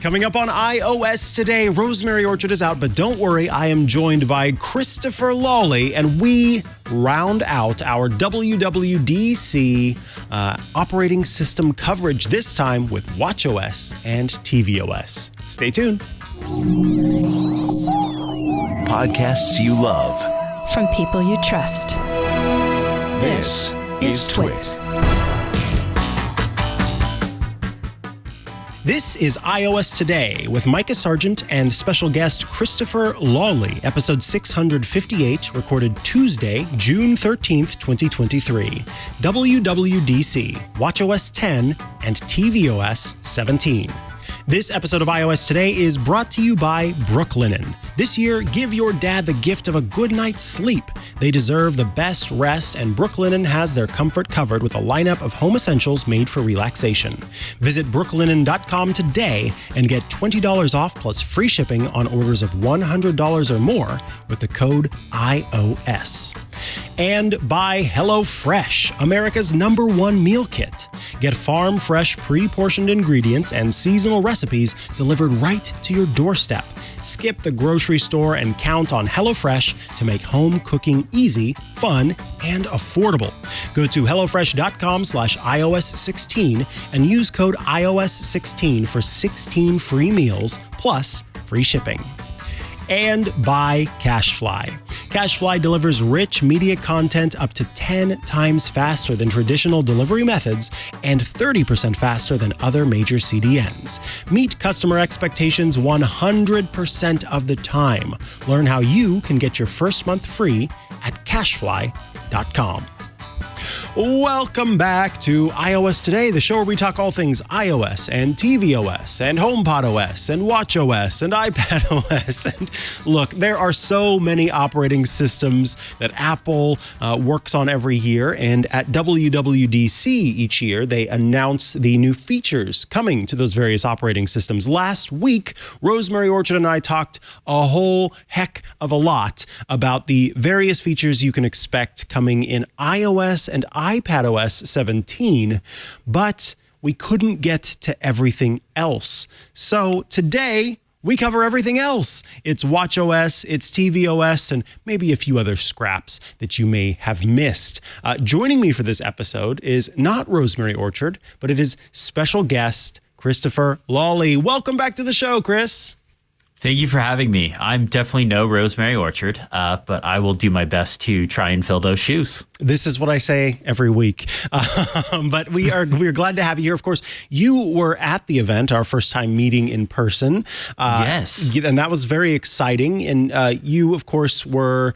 Coming up on iOS today, Rosemary Orchard is out, but don't worry, I am joined by Christopher Lawley, and we round out our WWDC operating system coverage, this time with watchOS and tvOS. Stay tuned. Podcasts you love. From people you trust. This is Twit. This is iOS Today with Mikah Sargent and special guest Christopher Lawley, episode 658, recorded Tuesday, June 13th, 2023. WWDC, watchOS 10, and tvOS 17. This episode of iOS Today is brought to you by Brook Linen. This year, give your dad the gift of a good night's sleep. They deserve the best rest, and Brook Linen has their comfort covered with a lineup of home essentials made for relaxation. Visit brooklinen.com today and get $20 off plus free shipping on orders of $100 or more with the code iOS. And by HelloFresh, America's #1 meal kit. Get farm-fresh, pre-portioned ingredients and seasonal recipes delivered right to your doorstep. Skip the grocery store and count on HelloFresh to make home cooking easy, fun, and affordable. Go to hellofresh.com/iOS16 and use code iOS16 for 16 free meals plus free shipping. And by CacheFly. CacheFly delivers rich media content up to 10 times faster than traditional delivery methods and 30% faster than other major CDNs. Meet customer expectations 100% of the time. Learn how you can get your first month free at cachefly.com. Welcome back to iOS Today, the show where we talk all things iOS and tvOS and HomePod OS and watchOS and iPad OS. And look, there are so many operating systems that Apple works on every year. And at WWDC each year, they announce the new features coming to those various operating systems. Last week, Rosemary Orchard and I talked a whole heck of a lot about the various features you can expect coming in iOS and iPadOS 17, but we couldn't get to everything else. So today, we cover everything else. It's watchOS, it's tvOS, and maybe a few other scraps that you may have missed. Joining me for this episode is not Rosemary Orchard, but it is special guest Christopher Lawley. Welcome back to the show, Chris. Thank you for having me. I'm definitely no Rosemary Orchard, but I will do my best to try and fill those shoes. This is what I say every week. But we are glad to have you here. Of course, you were at the event, our first time meeting in person. Yes. And that was very exciting. And you, of course, were,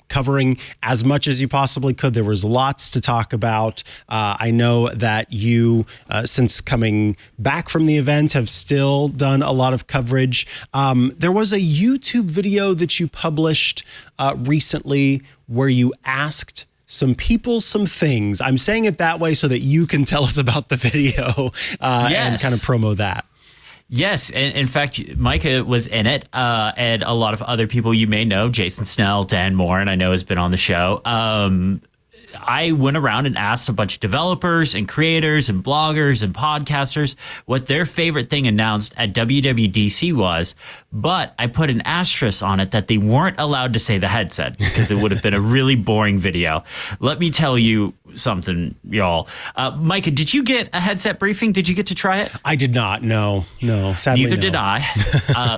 covering as much as you possibly could. There was lots to talk about. I know that you, since coming back from the event, have still done a lot of coverage. There was a YouTube video that you published recently where you asked some people some things. I'm saying it that way so that you can tell us about the video and kind of promo that. Yes, and in fact, Mikah was in it, and a lot of other people you may know, Jason Snell, Dan Moore, and I know has been on the show. I went around and asked a bunch of developers and creators and bloggers and podcasters what their favorite thing announced at WWDC was, but I put an asterisk on it that they weren't allowed to say the headset because it would have been a really boring video. Let me tell you something, y'all. Mikah, did you get a headset briefing? Did you get to try it? I did not. No, sadly Neither no. did I.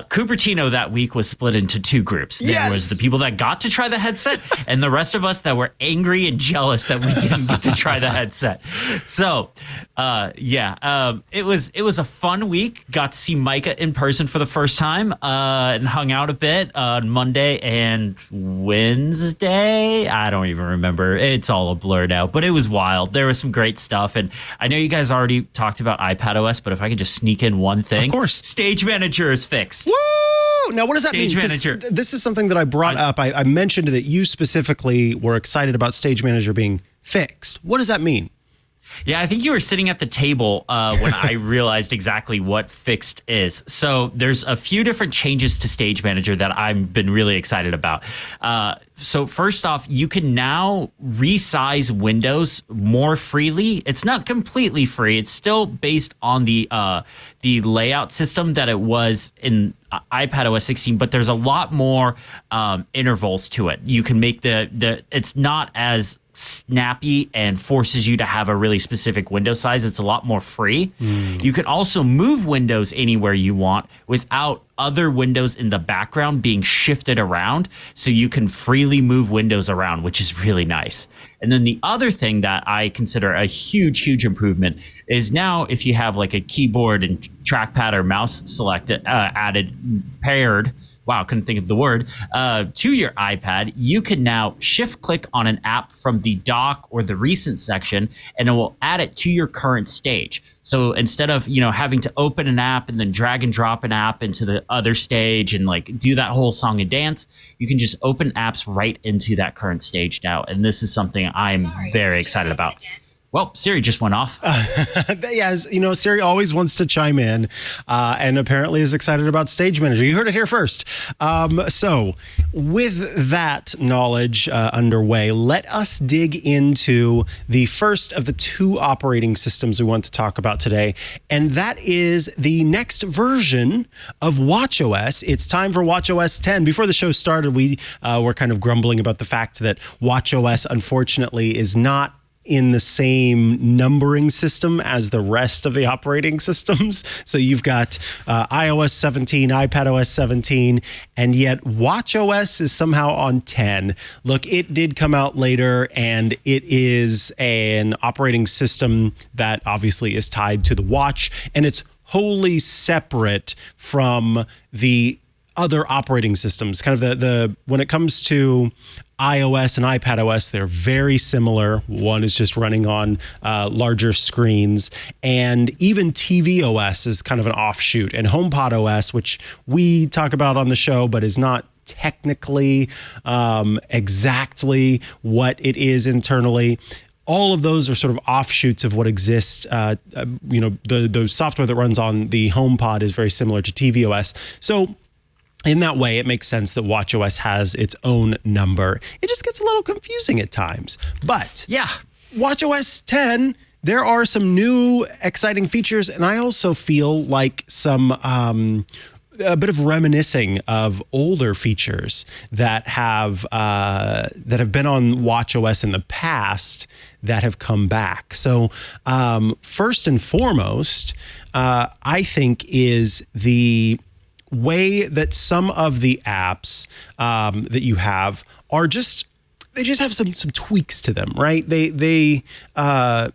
Cupertino that week was split into two groups. There was the people that got to try the headset and the rest of us that were angry and jealous that we didn't get to try the headset. So, it was a fun week. Got to see Mikah in person for the first time and hung out a bit on Monday and Wednesday. I don't even remember. It's all a blur now, but it was wild. There was some great stuff. And I know you guys already talked about iPadOS, but if I could just sneak in one thing. Of course. Stage Manager is fixed. Woo! Now, what does that Stage mean? Manager. This is something that I brought up. I mentioned that you specifically were excited about Stage Manager being fixed. What does that mean? Yeah, I think you were sitting at the table when I realized exactly what fixed is. So there's a few different changes to Stage Manager that I've been really excited about. So first off, you can now resize windows more freely. It's not completely free. It's still based on the layout system that it was in iPadOS 16, but there's a lot more intervals to it. You can make it's not as snappy and forces you to have a really specific window size. It's a lot more free. You can also move windows anywhere you want without other windows in the background being shifted around, so you can freely move windows around, which is really nice. And then the other thing that I consider a huge improvement is now if you have like a keyboard and trackpad or mouse selected paired, wow, couldn't think of the word, to your iPad, you can now shift click on an app from the dock or the recent section, and it will add it to your current stage. So instead of, having to open an app and then drag and drop an app into the other stage and like do that whole song and dance, you can just open apps right into that current stage now. And this is something I'm very excited about. Well, Siri just went off. Yes, Siri always wants to chime in and apparently is excited about Stage Manager. You heard it here first. So with that knowledge underway, let us dig into the first of the two operating systems we want to talk about today, and that is the next version of watchOS. It's time for watchOS 10. Before the show started, we were kind of grumbling about the fact that watchOS, unfortunately, is not in the same numbering system as the rest of the operating systems. So you've got iOS 17, iPadOS 17, and yet watchOS is somehow on 10. Look, it did come out later, and it is an operating system that obviously is tied to the watch, and it's wholly separate from the other operating systems. Kind of the when it comes to iOS and iPadOS, they're very similar. One is just running on larger screens, and even tvOS is kind of an offshoot, and HomePod OS, which we talk about on the show, but is not technically exactly what it is internally. All of those are sort of offshoots of what exists. The software that runs on the HomePod is very similar to tvOS. So in that way, it makes sense that watchOS has its own number. It just gets a little confusing at times. But yeah, watchOS 10, there are some new exciting features, and I also feel like some a bit of reminiscing of older features that have been on watchOS in the past that have come back. So first and foremost, I think is the way that some of the apps that you have are they just have some tweaks to them, right? They have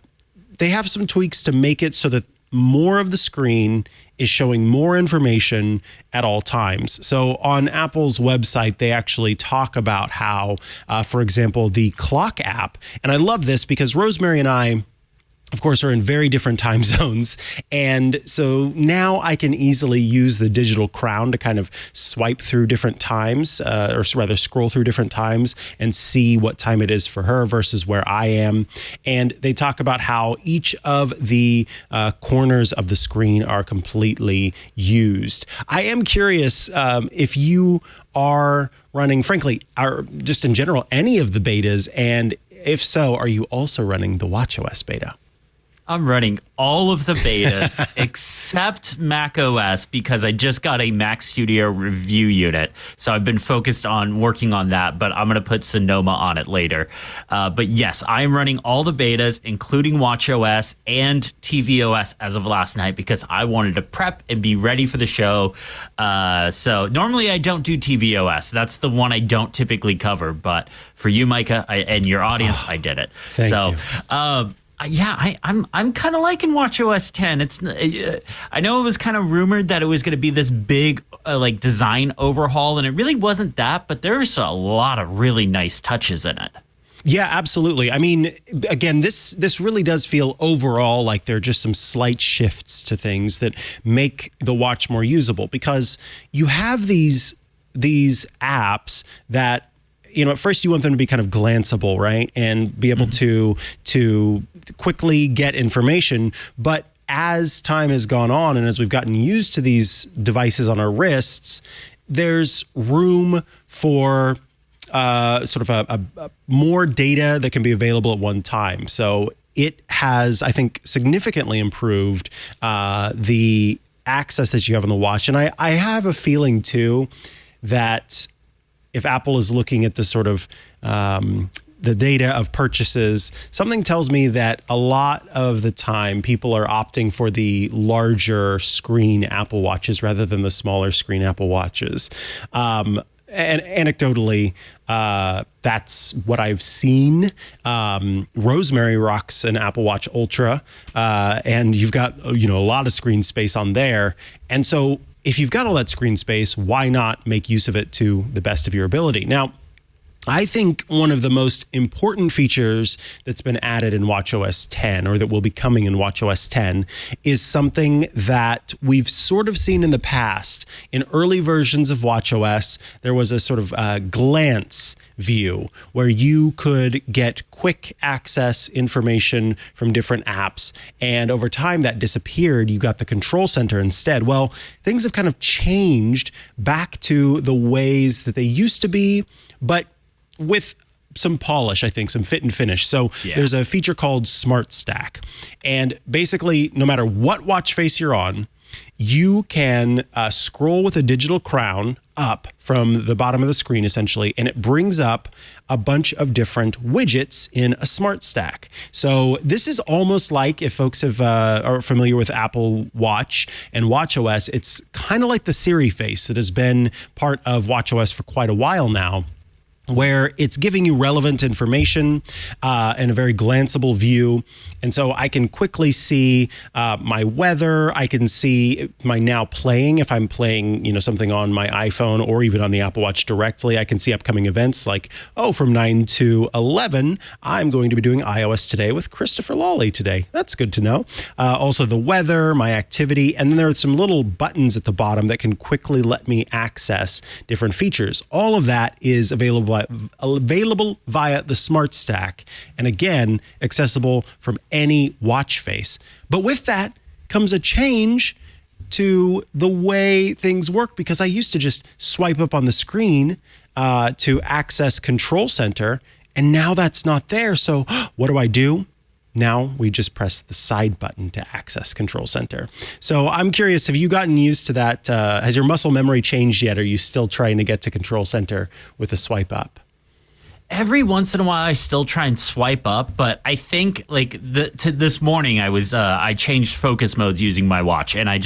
some tweaks to make it so that more of the screen is showing more information at all times. So on Apple's website, they actually talk about how, for example, the clock app, and I love this because Rosemary and I, of course, are in very different time zones. And so now I can easily use the digital crown to kind of swipe through different times, or rather scroll through different times and see what time it is for her versus where I am. And they talk about how each of the corners of the screen are completely used. I am curious if you are running, frankly, just in general, any of the betas. And if so, are you also running the watchOS beta? I'm running all of the betas except macOS because I just got a Mac Studio review unit. So I've been focused on working on that, but I'm going to put Sonoma on it later. But yes, I'm running all the betas, including watchOS and tvOS as of last night because I wanted to prep and be ready for the show. So normally I don't do tvOS. That's the one I don't typically cover. But for you, Micah, and your audience, I did it. Thank you. I'm kind of liking watchOS 10. It's I know it was kind of rumored that it was going to be this big design overhaul, and it really wasn't that. But there's a lot of really nice touches in it. Yeah, absolutely. I mean, again, this really does feel overall like there are just some slight shifts to things that make the watch more usable because you have these apps that at first you want them to be kind of glanceable, right? And be able to quickly get information. But as time has gone on and as we've gotten used to these devices on our wrists, there's room for sort of a more data that can be available at one time. So it has, I think, significantly improved the access that you have on the watch. And I have a feeling too that if Apple is looking at the sort of the data of purchases, something tells me that a lot of the time people are opting for the larger screen Apple Watches rather than the smaller screen Apple Watches. And anecdotally, that's what I've seen. Rosemary rocks an Apple Watch Ultra, and you've got a lot of screen space on there. And so if you've got all that screen space, why not make use of it to the best of your ability? Now, I think one of the most important features that's been added in watchOS 10, or that will be coming in watchOS 10, is something that we've sort of seen in the past. In early versions of watchOS, there was a sort of glance view where you could get quick access information from different apps. And over time that disappeared. You got the control center instead. Well, things have kind of changed back to the ways that they used to be, but with some polish, I think, some fit and finish. So there's a feature called Smart Stack. And basically, no matter what watch face you're on, you can scroll with a digital crown up from the bottom of the screen, essentially, and it brings up a bunch of different widgets in a Smart Stack. So this is almost like, if folks are familiar with Apple Watch and watchOS, it's kind of like the Siri face that has been part of watchOS for quite a while now, where it's giving you relevant information and a very glanceable view. And so I can quickly see my weather. I can see my now playing. If I'm playing, something on my iPhone or even on the Apple Watch directly, I can see upcoming events like, from 9 to 11, I'm going to be doing iOS today with Christopher Lawley today. That's good to know. Also the weather, my activity, and then there are some little buttons at the bottom that can quickly let me access different features. All of that is available via the Smart Stack, and again, accessible from any watch face. But with that comes a change to the way things work, because I used to just swipe up on the screen to access Control Center, and now that's not there. So what do? Now we just press the side button to access Control Center. So I'm curious, have you gotten used to that? Has your muscle memory changed yet? Are you still trying to get to Control Center with a swipe up? Every once in a while, I still try and swipe up, but I think this morning I changed focus modes using my watch, and I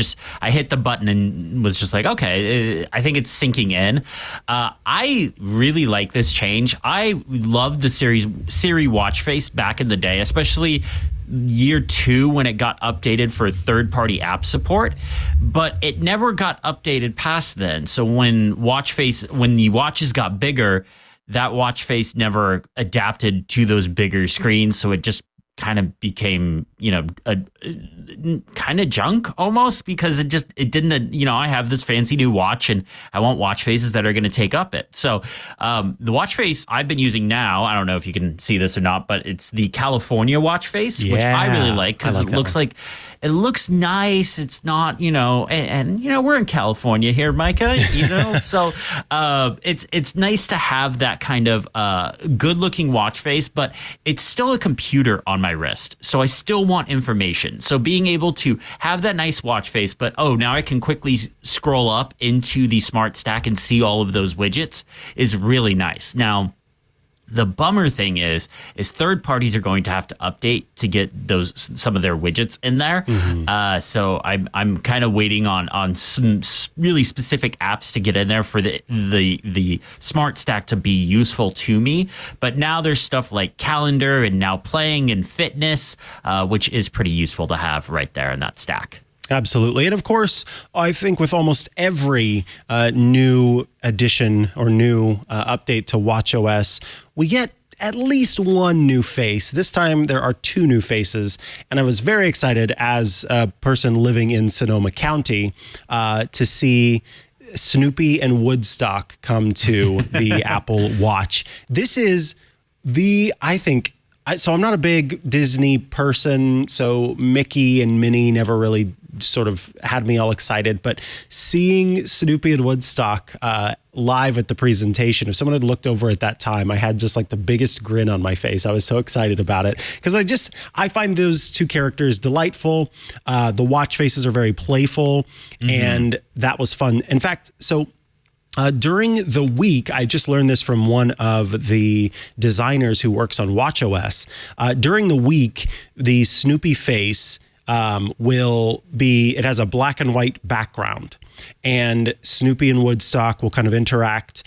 hit the button and was just like, okay, I think it's sinking in. I really like this change. I loved the Siri watch face back in the day, especially year 2 when it got updated for third-party app support, but it never got updated past then. So when the watches got bigger, that watch face never adapted to those bigger screens, so it just kind of became, kind of junk almost, because it didn't, I have this fancy new watch and I want watch faces that are going to take up it. So the watch face I've been using now, I don't know if you can see this or not, but it's the California watch face, which I really like, because it looks nice. It's not, and we're in California here, Micah, so it's nice to have that kind of good looking watch face, but it's still a computer on my wrist. So I still want information. So being able to have that nice watch face, but now I can quickly scroll up into the Smart Stack and see all of those widgets is really nice. Now, the bummer thing is third parties are going to have to update to get some of their widgets in there. Mm-hmm. So I'm kind of waiting on some really specific apps to get in there for the Smart Stack to be useful to me. But now there's stuff like calendar and now playing and fitness, which is pretty useful to have right there in that stack. Absolutely. And of course, I think with almost every new addition or new update to watchOS, we get at least one new face. This time there are 2 new faces, and I was very excited as a person living in Sonoma County to see Snoopy and Woodstock come to the Apple Watch. This is so I'm not a big Disney person, so Mickey and Minnie never really sort of had me all excited, but seeing Snoopy and Woodstock live at the presentation, if someone had looked over at that time, I had just like the biggest grin on my face. I was so excited about it because I find those two characters delightful. The watch faces are very playful, and that was fun. In fact, during the week, I just learned this from one of the designers who works on watchOS. During the week, the Snoopy face it has a black and white background, and Snoopy and Woodstock will kind of interact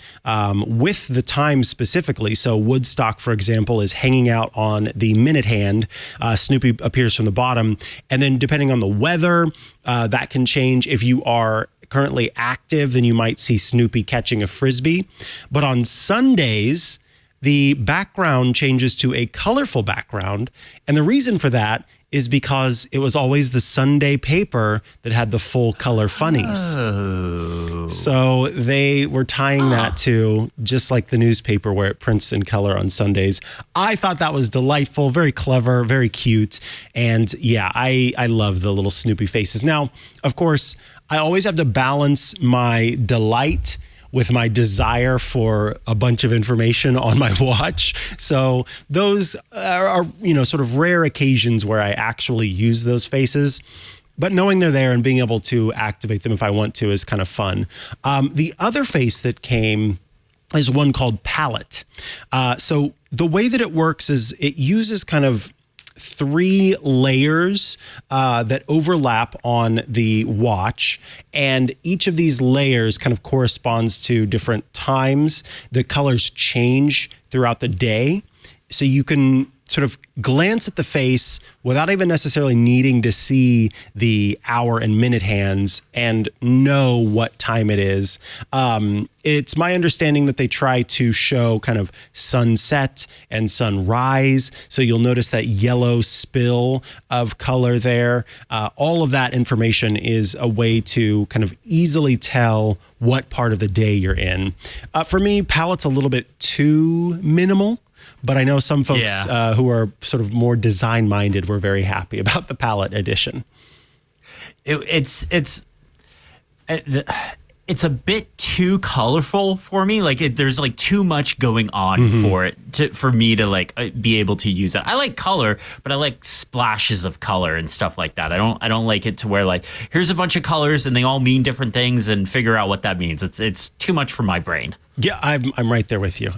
with the time specifically. So Woodstock, for example, is hanging out on the minute hand. Snoopy appears from the bottom, and then depending on the weather, that can change. If you are currently active, then you might see Snoopy catching a frisbee. But on Sundays, the background changes to a colorful background. And the reason for that is because it was always the Sunday paper that had the full color funnies. Oh. So they were tying that to just like the newspaper where it prints in color on Sundays. I thought that was delightful, very clever, very cute. And yeah, I love the little Snoopy faces. Now, of course, I always have to balance my delight with my desire for a bunch of information on my watch. So those are sort of rare occasions where I actually use those faces. But knowing they're there and being able to activate them if I want to is kind of fun. The other face that came is one called Palette. So the way that it works is it uses kind of 3 layers that overlap on the watch, and each of these layers kind of corresponds to different times. The colors change throughout the day, so you can sort of glance at the face without even necessarily needing to see the hour and minute hands and know what time it is. It's my understanding that they try to show kind of sunset and sunrise. So you'll notice that yellow spill of color there. All of that information is a way to kind of easily tell what part of the day you're in. For me, Palette's a little bit too minimal. But I know some folks who are sort of more design-minded were very happy about the Palette edition. It's a bit too colorful for me. Like there's like too much going on for me to like be able to use it. I like color, but I like splashes of color and stuff like that. I don't like it to where like here's a bunch of colors and they all mean different things and figure out what that means. It's too much for my brain. Yeah, I'm right there with you.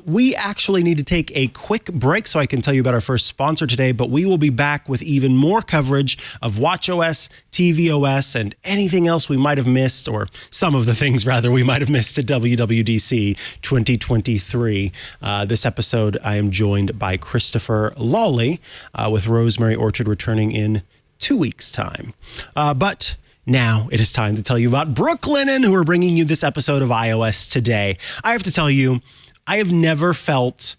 We actually need to take a quick break so I can tell you about our first sponsor today, but we will be back with even more coverage of watchOS, tvOS, and anything else we might have missed, or some of the things, rather, we might have missed at WWDC 2023. This episode, I am joined by Christopher Lawley, with Rosemary Orchard returning in 2 weeks' time. But now it is time to tell you about Brook Linen, who are bringing you this episode of iOS Today. I have to tell you, I have never felt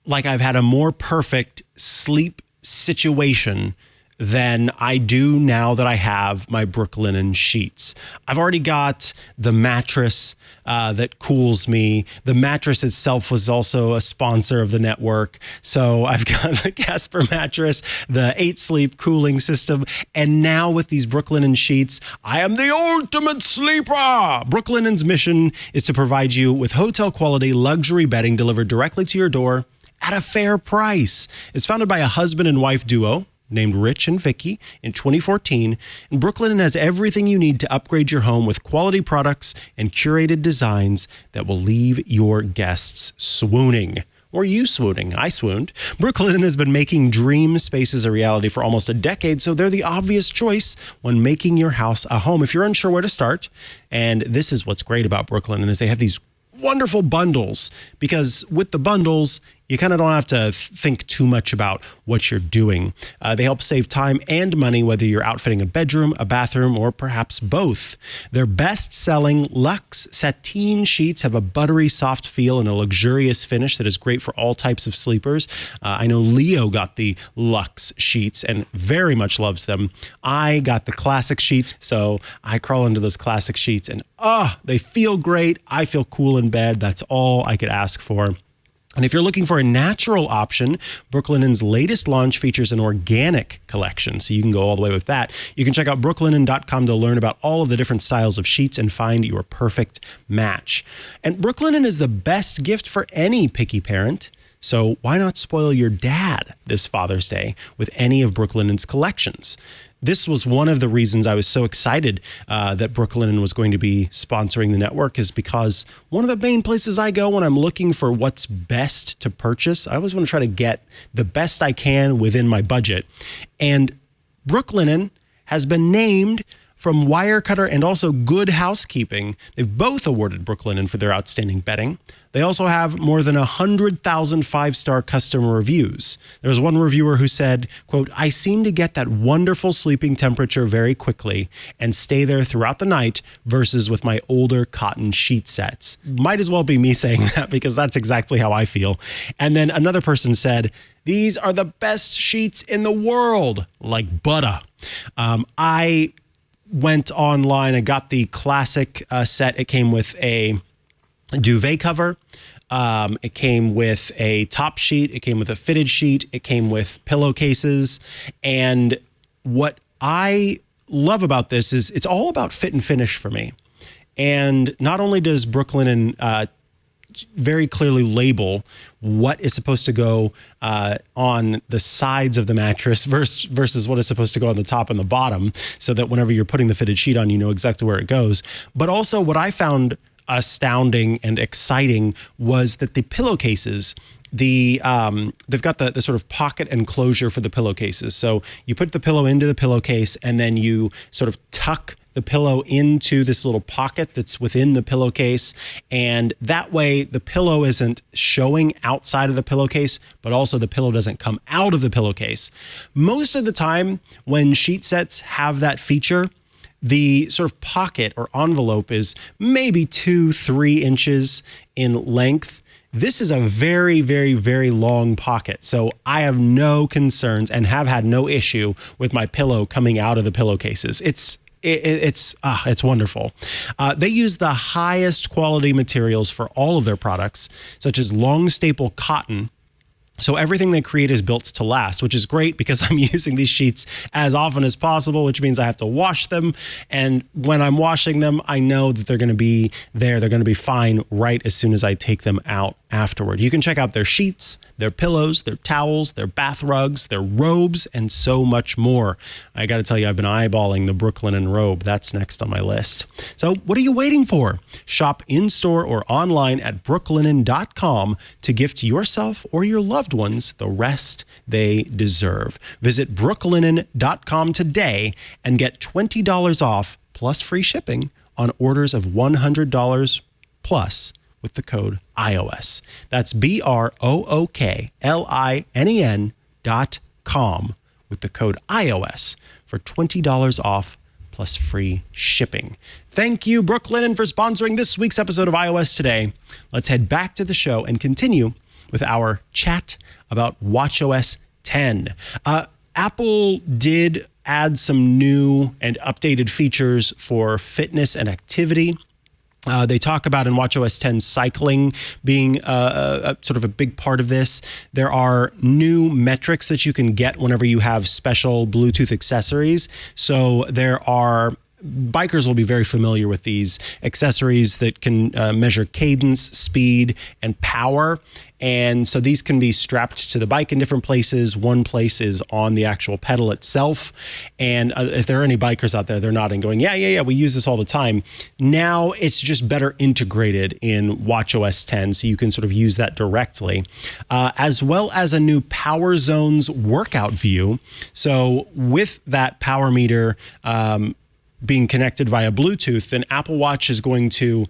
like I've had a more perfect sleep situation than I do now that I have my Brook Linen sheets. I've already got the mattress that cools me. The mattress itself was also a sponsor of the network. So I've got the Casper mattress, the 8 Sleep cooling system, and now with these Brook Linen sheets, I am the ultimate sleeper. Brook Linen's mission is to provide you with hotel quality luxury bedding delivered directly to your door at a fair price. It's founded by a husband and wife duo named Rich and Vicky in 2014, and Brook Linen has everything you need to upgrade your home with quality products and curated designs that will leave your guests swooning. Or you swooning. I swooned. Brook Linen has been making dream spaces a reality for almost a decade, so they're the obvious choice when making your house a home. If you're unsure where to start, and this is what's great about Brook Linen, is they have these wonderful bundles, because with the bundles, you kind of don't have to think too much about what you're doing. They help save time and money, whether you're outfitting a bedroom, a bathroom, or perhaps both. Their best-selling Luxe Sateen sheets have a buttery soft feel and a luxurious finish that is great for all types of sleepers. I know Leo got the Luxe sheets and very much loves them. I got the classic sheets, so I crawl into those classic sheets and they feel great. I feel cool in bed. That's all I could ask for. And if you're looking for a natural option, Brook Linen's latest launch features an organic collection, so you can go all the way with that. You can check out brooklinen.com to learn about all of the different styles of sheets and find your perfect match. And Brook Linen is the best gift for any picky parent. So why not spoil your dad this Father's Day with any of Brook Linen's collections? This was one of the reasons I was so excited that Brook Linen was going to be sponsoring the network, is because one of the main places I go when I'm looking for what's best to purchase, I always want to try to get the best I can within my budget. And Brook Linen has been named from Wirecutter and also Good Housekeeping. They've both awarded Brook Linen for their outstanding bedding. They also have more than 100,000 five-star customer reviews. There was one reviewer who said, quote, "I seem to get that wonderful sleeping temperature very quickly and stay there throughout the night versus with my older cotton sheet sets." Might as well be me saying that, because that's exactly how I feel. And then another person said, "These are the best sheets in the world, like butter." I went online and got the classic set. It came with a duvet cover. It came with a top sheet. It came with a fitted sheet. It came with pillowcases. And what I love about this is it's all about fit and finish for me. And not only does Brook Linen very clearly label what is supposed to go on the sides of the mattress versus what is supposed to go on the top and the bottom, so that whenever you're putting the fitted sheet on, you know exactly where it goes. But also what I found astounding and exciting was that the pillowcases, they've got the sort of pocket enclosure for the pillowcases. So you put the pillow into the pillowcase and then you sort of tuck the pillow into this little pocket that's within the pillowcase. And that way the pillow isn't showing outside of the pillowcase, but also the pillow doesn't come out of the pillowcase. Most of the time when sheet sets have that feature, the sort of pocket or envelope is maybe 2-3 inches in length. This is a very, very, very long pocket. So I have no concerns and have had no issue with my pillow coming out of the pillowcases. It's wonderful. They use the highest quality materials for all of their products, such as long staple cotton. So everything they create is built to last, which is great because I'm using these sheets as often as possible, which means I have to wash them. And when I'm washing them, I know that they're going to be there. They're going to be fine right as soon as I take them out afterward. You can check out their sheets, their pillows, their towels, their bath rugs, their robes, and so much more. I got to tell you, I've been eyeballing the Brook Linen robe. That's next on my list. So what are you waiting for? Shop in-store or online at brooklinen.com to gift yourself or your loved ones the rest they deserve. Visit brooklinen.com today and get $20 off plus free shipping on orders of $100 plus with the code iOS. That's brooklinen.com with the code iOS for $20 off plus free shipping. Thank you, Brook Linen, for sponsoring this week's episode of iOS Today. Let's head back to the show and continue with our chat about watchOS 10. Apple did add some new and updated features for fitness and activity. They talk about in watchOS 10 cycling being a sort of a big part of this. There are new metrics that you can get whenever you have special Bluetooth accessories. So there are bikers will be very familiar with these accessories that can measure cadence, speed, and power. And so these can be strapped to the bike in different places. One place is on the actual pedal itself. And if there are any bikers out there, they're nodding, going, yeah, we use this all the time. Now it's just better integrated in watchOS 10, so you can sort of use that directly, as well as a new Power Zones workout view. So with that power meter being connected via Bluetooth, then Apple Watch is going to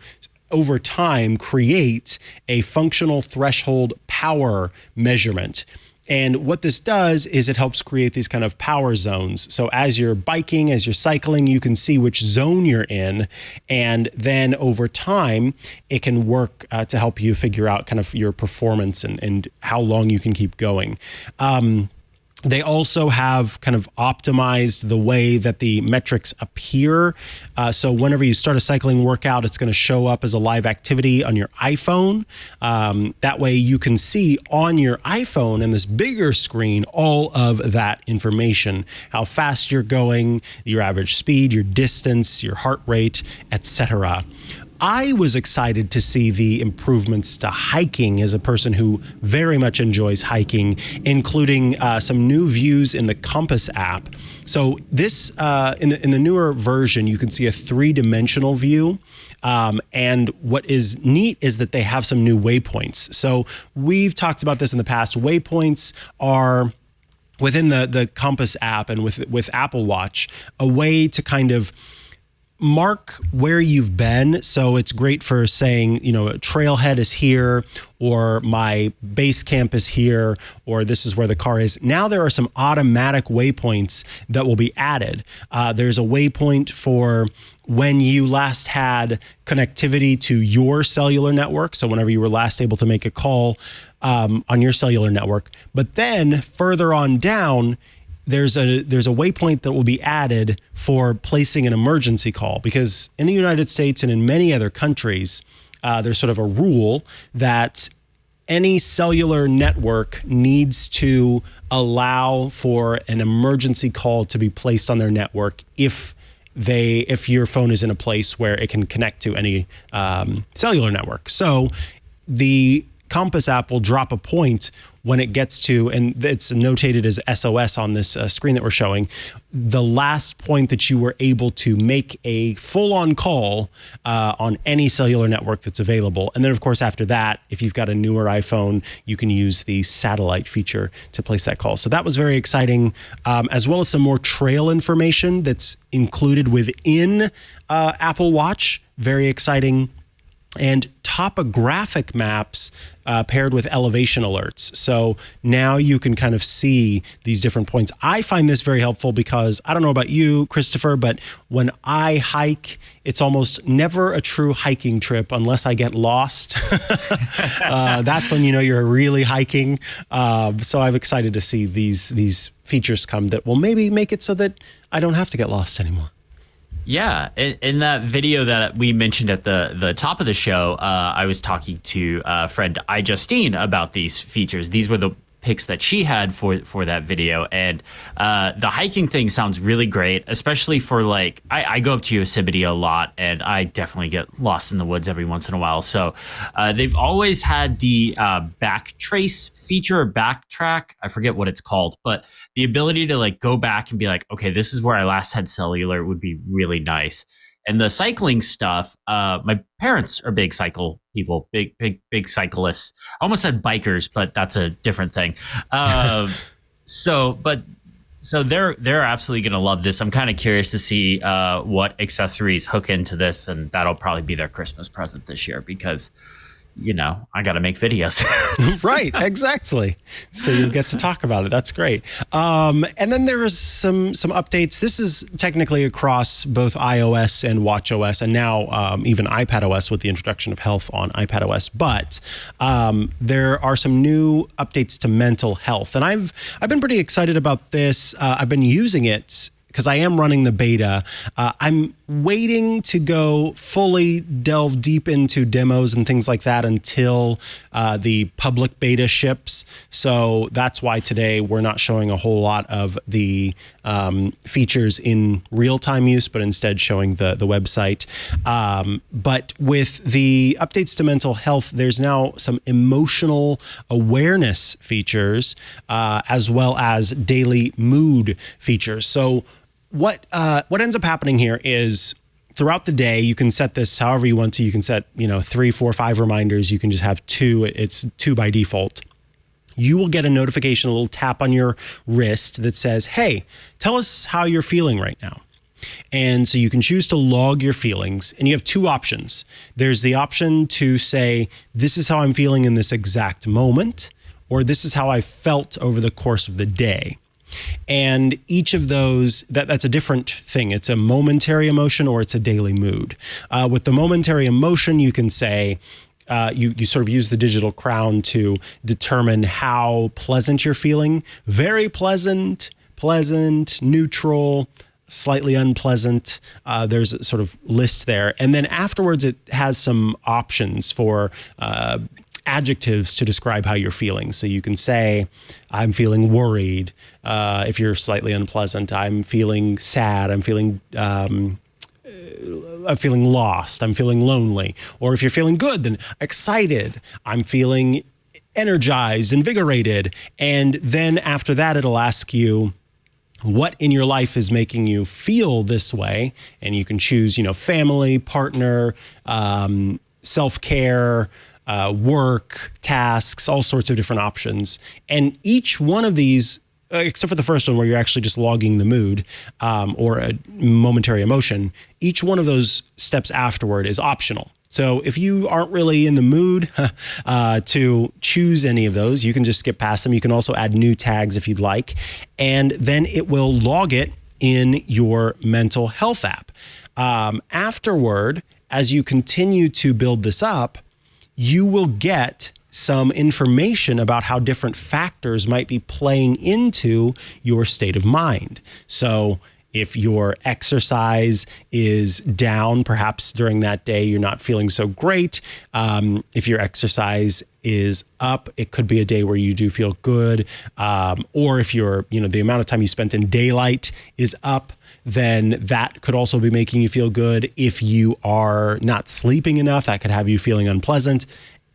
over time create a functional threshold power measurement. And what this does is it helps create these kind of power zones. So as you're biking, as you're cycling, you can see which zone you're in. And then over time, it can work to help you figure out kind of your performance and how long you can keep going. They also have kind of optimized the way that the metrics appear. So whenever you start a cycling workout, it's going to show up as a live activity on your iPhone. That way you can see on your iPhone and this bigger screen all of that information, how fast you're going, your average speed, your distance, your heart rate, etc. I was excited to see the improvements to hiking as a person who very much enjoys hiking, including some new views in the Compass app. So this, in the newer version, you can see a 3-dimensional view. And what is neat is that they have some new waypoints. So we've talked about this in the past. Waypoints are within the Compass app and with Apple Watch, a way to kind of mark where you've been. So it's great for saying, a trailhead is here, or my base camp is here, or this is where the car is. Now there are some automatic waypoints that will be added. There's a waypoint for when you last had connectivity to your cellular network. So whenever you were last able to make a call on your cellular network. But then further on down, there's a waypoint that will be added for placing an emergency call, because in the United States and in many other countries, there's sort of a rule that any cellular network needs to allow for an emergency call to be placed on their network if your phone is in a place where it can connect to any cellular network. So the Compass app will drop a point when it gets to, and it's notated as SOS on this screen that we're showing, the last point that you were able to make a full-on call on any cellular network that's available. And then, of course, after that, if you've got a newer iPhone, you can use the satellite feature to place that call. So that was very exciting, as well as some more trail information that's included within Apple Watch. Very exciting. And topographic maps paired with elevation alerts. So now you can kind of see these different points. I find this very helpful because I don't know about you, Christopher, but when I hike, it's almost never a true hiking trip unless I get lost. That's when you're really hiking. So I'm excited to see these features come that will maybe make it so that I don't have to get lost anymore. Yeah, in that video that we mentioned at the top of the show, I was talking to friend iJustine about these features. These were the pics that she had for that video, and the hiking thing sounds really great, especially for I go up to Yosemite a lot, and I definitely get lost in the woods every once in a while. So they've always had the backtrace feature or backtrack. I forget what it's called, but the ability to go back and be like, okay, this is where I last had cellular would be really nice. And the cycling stuff, my parents are big cycle people, big cyclists. I almost said bikers, but that's a different thing. So they're absolutely going to love this. I'm kind of curious to see what accessories hook into this, and that'll probably be their Christmas present this year because, I got to make videos. Right, exactly. So you'll get to talk about it. That's great. And then there was some updates. This is technically across both iOS and watchOS, and now even iPadOS with the introduction of health on iPadOS. But there are some new updates to mental health, and I've been pretty excited about this. I've been using it because I am running the beta. I'm waiting to go fully delve deep into demos and things like that until the public beta ships. So that's why today we're not showing a whole lot of the features in real-time use, but instead showing the website. But with the updates to mental health, there's now some emotional awareness features, as well as daily mood features. So what ends up happening here is throughout the day, you can set this however you want to. You can set, 3, 4, 5 reminders. You can just have 2. It's 2 by default. You will get a notification, a little tap on your wrist that says, hey, tell us how you're feeling right now. And so you can choose to log your feelings, and you have two options. There's the option to say, this is how I'm feeling in this exact moment, or this is how I felt over the course of the day. And each of those, that's a different thing. It's a momentary emotion or it's a daily mood. With the momentary emotion, you can say, you sort of use the digital crown to determine how pleasant you're feeling. Very pleasant, neutral, slightly unpleasant. There's a sort of list there. And then afterwards, it has some options for adjectives to describe how you're feeling. So you can say, I'm feeling worried. If you're slightly unpleasant, I'm feeling sad. I'm feeling lost. I'm feeling lonely. Or if you're feeling good, then excited. I'm feeling energized, invigorated. And then after that, it'll ask you, what in your life is making you feel this way? And you can choose, family, partner, self-care, work, tasks, all sorts of different options. And each one of these, except for the first one where you're actually just logging the mood or a momentary emotion, each one of those steps afterward is optional. So if you aren't really in the mood to choose any of those, you can just skip past them. You can also add new tags if you'd like, and then it will log it in your mental health app. Afterward, as you continue to build this up, you will get some information about how different factors might be playing into your state of mind. So if your exercise is down, perhaps during that day, you're not feeling so great. If your exercise is up, it could be a day where you do feel good. Or if the amount of time you spent in daylight is up, then that could also be making you feel good. If you are not sleeping enough, that could have you feeling unpleasant.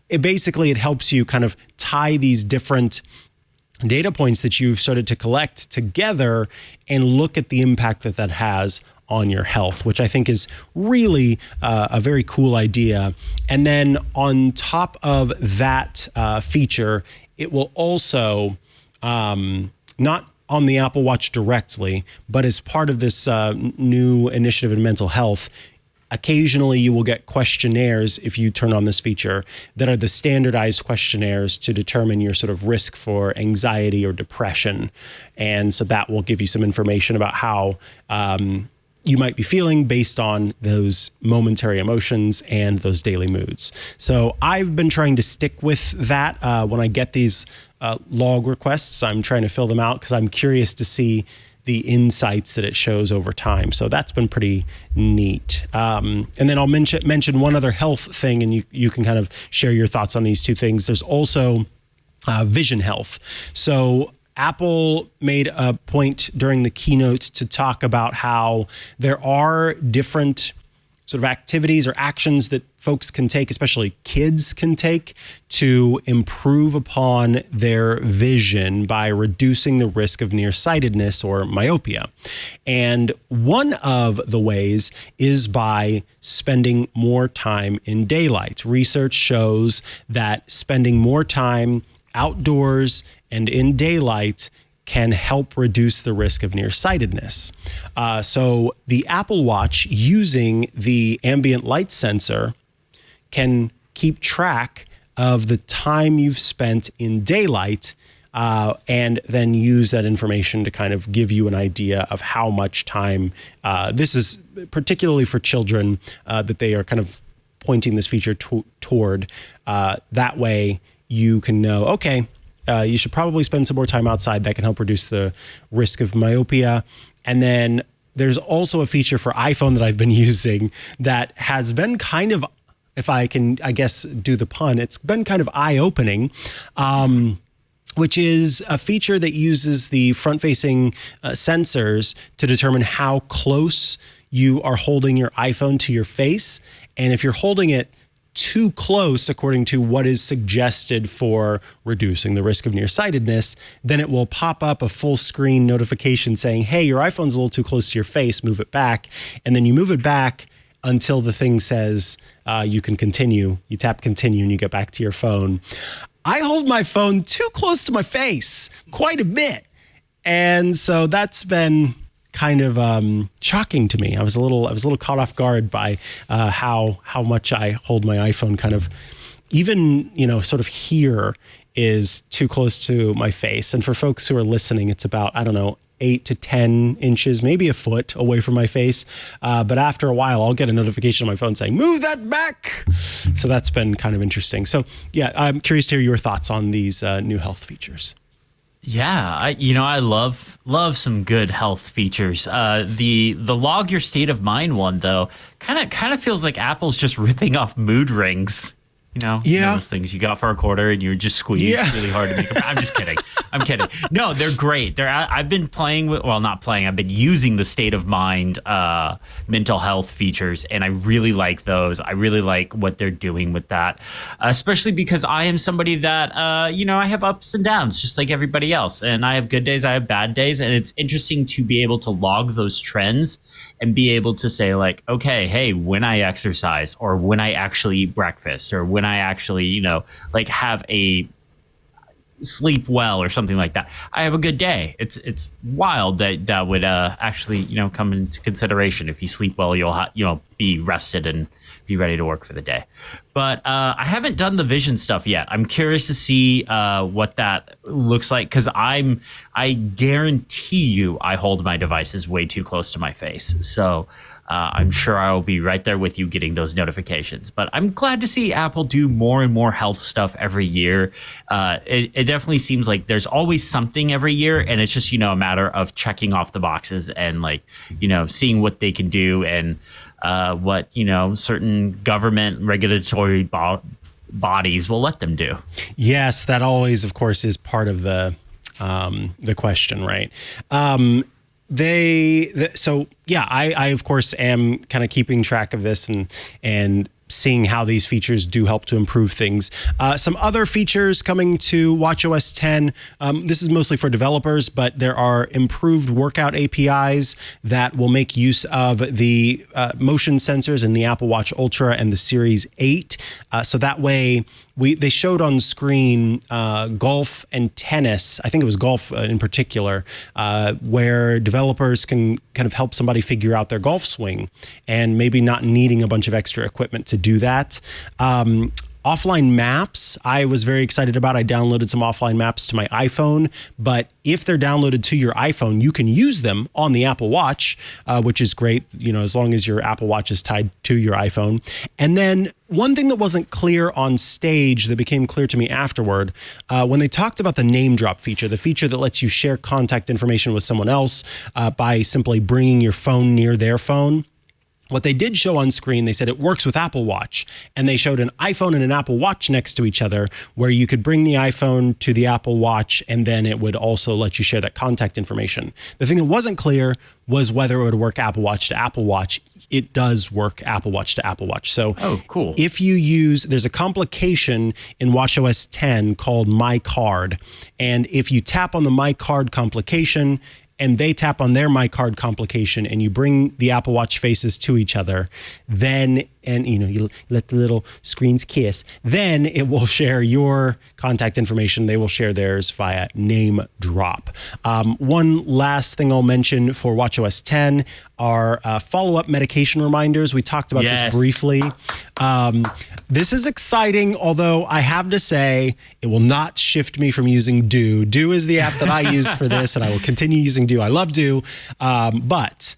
It helps you kind of tie these different data points that you've started to collect together and look at the impact that has on your health, which I think is really a very cool idea. And then on top of that feature, it will also, not on the Apple Watch directly, but as part of this new initiative in mental health, occasionally you will get questionnaires if you turn on this feature that are the standardized questionnaires to determine your sort of risk for anxiety or depression. And so that will give you some information about how you might be feeling based on those momentary emotions and those daily moods. So I've been trying to stick with that. When I get these log requests, I'm trying to fill them out because I'm curious to see the insights that it shows over time. So that's been pretty neat. And then I'll mention one other health thing, and you can kind of share your thoughts on these two things. There's also vision health. So Apple made a point during the keynote to talk about how there are different sort of activities or actions that folks can take, especially kids can take, to improve upon their vision by reducing the risk of nearsightedness or myopia. And one of the ways is by spending more time in daylight. Research shows that spending more time outdoors and in daylight can help reduce the risk of nearsightedness. So the Apple Watch, using the ambient light sensor, can keep track of the time you've spent in daylight and then use that information to kind of give you an idea of how much time, this is particularly for children, that they are kind of pointing this feature toward. That way you can know, okay, you should probably spend some more time outside. That can help reduce the risk of myopia. And then there's also a feature for iPhone that I've been using that has been kind of, if I can, I guess, do the pun, it's been kind of eye-opening, which is a feature that uses the front-facing sensors to determine how close you are holding your iPhone to your face. And if you're holding it too close, according to what is suggested for reducing the risk of nearsightedness, then it will pop up a full screen notification saying, hey, your iPhone's a little too close to your face, move it back. And then you move it back until the thing says you can continue. You tap continue and you get back to your phone. I hold my phone too close to my face quite a bit. And so that's been kind of shocking to me. I was a little caught off guard by how much I hold my iPhone kind of, even, sort of here is too close to my face. And for folks who are listening, it's about, I don't know, 8 to 10 inches, maybe a foot away from my face. But after a while, I'll get a notification on my phone saying, move that back. So that's been kind of interesting. So yeah, I'm curious to hear your thoughts on these new health features. Yeah, I love some good health features. The log your state of mind one though, kind of feels like Apple's just ripping off mood rings. Those things you got for a quarter and you just squeeze really hard to make them. I'm just kidding. I'm kidding. No, they're great. I've been playing with, well, not playing. I've been using the state of mind mental health features, and I really like those. I really like what they're doing with that, especially because I am somebody that, I have ups and downs just like everybody else. And I have good days, I have bad days. And it's interesting to be able to log those trends and be able to say like, okay, hey, when I exercise or when I actually eat breakfast or when I actually, have a sleep well or something like that, I have a good day. It's wild that would actually, come into consideration. If you sleep well, you'll be rested and be ready to work for the day. But I haven't done the vision stuff yet. I'm curious to see what that looks like, because I guarantee you I hold my devices way too close to my face. So I'm sure I will be right there with you getting those notifications. But I'm glad to see Apple do more and more health stuff every year. It definitely seems like there's always something every year, and it's just, a matter of checking off the boxes and seeing what they can do and what, certain government regulatory bodies will let them do. Yes, that always, of course, is part of the question, right? I of course am kind of keeping track of this and seeing how these features do help to improve things. Some other features coming to watchOS 10. This is mostly for developers, but there are improved workout APIs that will make use of the motion sensors in the Apple Watch Ultra and the Series 8. So that way, they showed on screen golf and tennis. I think it was golf in particular, where developers can kind of help somebody figure out their golf swing and maybe not needing a bunch of extra equipment to do that. Offline maps, I was very excited about. I downloaded some offline maps to my iPhone, but if they're downloaded to your iPhone, you can use them on the Apple Watch, which is great, as long as your Apple Watch is tied to your iPhone. And then one thing that wasn't clear on stage that became clear to me afterward, when they talked about the NameDrop feature, the feature that lets you share contact information with someone else by simply bringing your phone near their phone. What they did show on screen, they said it works with Apple Watch, and they showed an iPhone and an Apple Watch next to each other where you could bring the iPhone to the Apple Watch, and then it would also let you share that contact information. The thing that wasn't clear was whether it would work Apple Watch to Apple Watch. It does work Apple Watch to Apple Watch. So cool. If you use, there's a complication in watchOS 10 called My Card, and if you tap on the My Card complication, and they tap on their My Card complication, and you bring the Apple Watch faces to each other, then, and you let the little screens kiss, then it will share your contact information. They will share theirs via NameDrop. One last thing I'll mention for watchOS 10 are follow-up medication reminders. We talked about this briefly. This is exciting, although I have to say it will not shift me from using Do. Do is the app that I use for this, and I will continue using Do. I love Do, but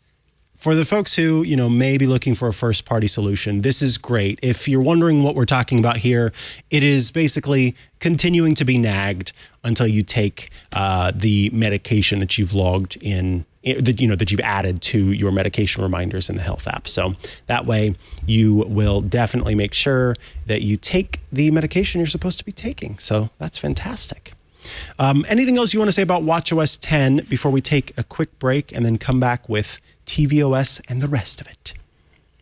for the folks who, may be looking for a first-party solution, this is great. If you're wondering what we're talking about here, it is basically continuing to be nagged until you take the medication that you've logged in, that you've added to your medication reminders in the Health app. So that way you will definitely make sure that you take the medication you're supposed to be taking. So that's fantastic. Anything else you want to say about watchOS 10 before we take a quick break and then come back with tvOS and the rest of it?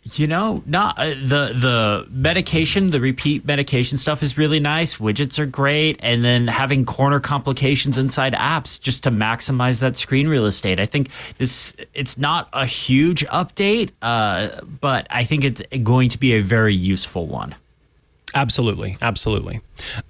The medication, the repeat medication stuff is really nice. Widgets are great. And then having corner complications inside apps just to maximize that screen real estate. I think it's not a huge update, but I think it's going to be a very useful one. Absolutely. Absolutely.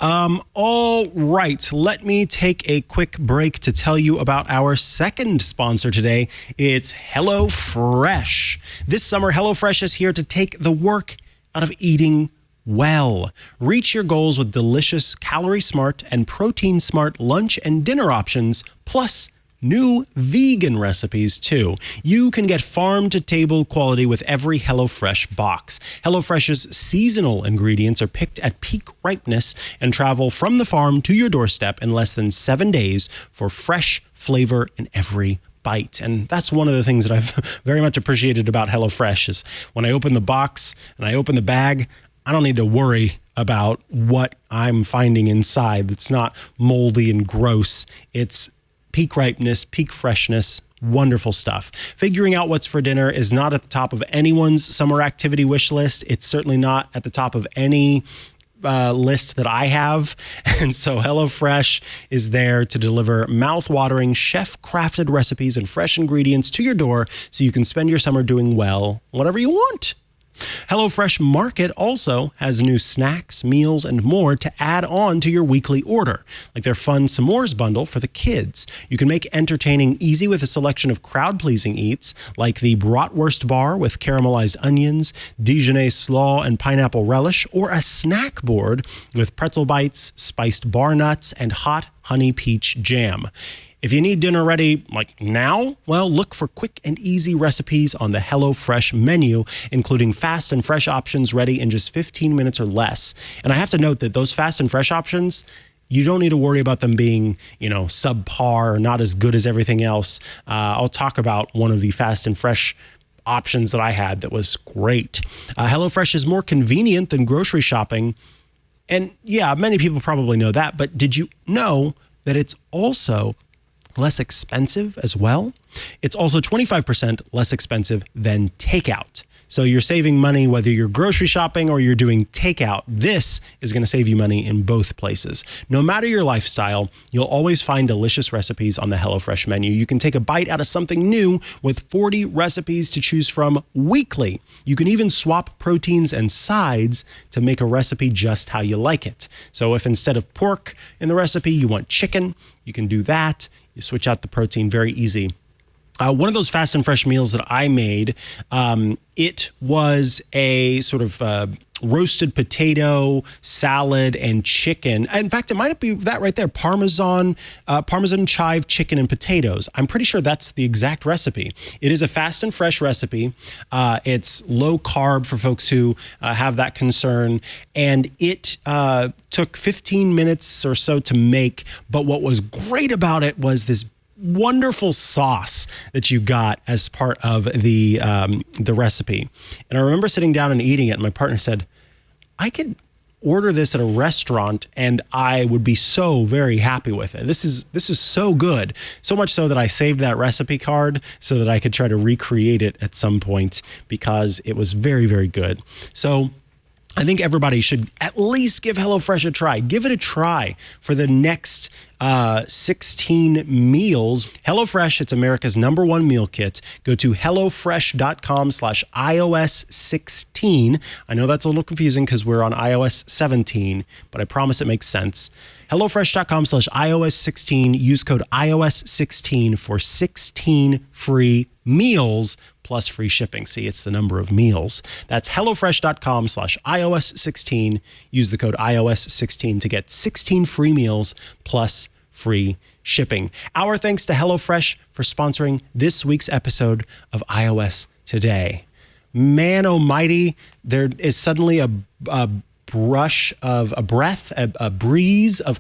All right. Let me take a quick break to tell you about our second sponsor today. It's HelloFresh. This summer, HelloFresh is here to take the work out of eating well. Reach your goals with delicious, calorie-smart and protein-smart lunch and dinner options, plus new vegan recipes, too. You can get farm-to-table quality with every HelloFresh box. HelloFresh's seasonal ingredients are picked at peak ripeness and travel from the farm to your doorstep in less than 7 days for fresh flavor in every bite. And that's one of the things that I've very much appreciated about HelloFresh is when I open the box and I open the bag, I don't need to worry about what I'm finding inside. It's not moldy and gross. It's peak ripeness, peak freshness, wonderful stuff. Figuring out what's for dinner is not at the top of anyone's summer activity wish list. It's certainly not at the top of any list that I have. And so HelloFresh is there to deliver mouth-watering, chef-crafted recipes and fresh ingredients to your door so you can spend your summer doing well, whatever you want. HelloFresh Market also has new snacks, meals, and more to add on to your weekly order, like their fun s'mores bundle for the kids. You can make entertaining easy with a selection of crowd-pleasing eats, like the bratwurst bar with caramelized onions, Dijonnaise slaw, and pineapple relish, or a snack board with pretzel bites, spiced bar nuts, and hot honey peach jam. If you need dinner ready like now, well, look for quick and easy recipes on the HelloFresh menu, including fast and fresh options ready in just 15 minutes or less. And I have to note that those fast and fresh options, you don't need to worry about them being, subpar or not as good as everything else. I'll talk about one of the fast and fresh options that I had that was great. HelloFresh is more convenient than grocery shopping. And yeah, many people probably know that, but did you know that it's also less expensive as well? It's also 25% less expensive than takeout. So you're saving money whether you're grocery shopping or you're doing takeout. This is going to save you money in both places. No matter your lifestyle, you'll always find delicious recipes on the HelloFresh menu. You can take a bite out of something new with 40 recipes to choose from weekly. You can even swap proteins and sides to make a recipe just how you like it. So if instead of pork in the recipe, you want chicken, you can do that. You switch out the protein, very easy. One of those fast and fresh meals that I made, it was a sort of roasted potato, salad, and chicken. In fact, it might be that right there, Parmesan chive, chicken, and potatoes. I'm pretty sure that's the exact recipe. It is a fast and fresh recipe. It's low carb for folks who have that concern. And it took 15 minutes or so to make. But what was great about it was this wonderful sauce that you got as part of the recipe. And I remember sitting down and eating it, and my partner said, I could order this at a restaurant and I would be so very happy with it. This is so good. So much so that I saved that recipe card so that I could try to recreate it at some point because it was very, very good. So I think everybody should at least give HelloFresh a try. Give it a try for the next 16 meals. HelloFresh, it's America's #1 meal kit. Go to HelloFresh.com/iOS16. I know that's a little confusing because we're on iOS 17, but I promise it makes sense. HelloFresh.com/iOS16. Use code iOS16 for 16 free meals plus free shipping. See, it's the number of meals. That's HelloFresh.com/iOS16. Use the code iOS16 to get 16 free meals plus free shipping. Our thanks to HelloFresh for sponsoring this week's episode of iOS Today. Man almighty, there is suddenly a breeze of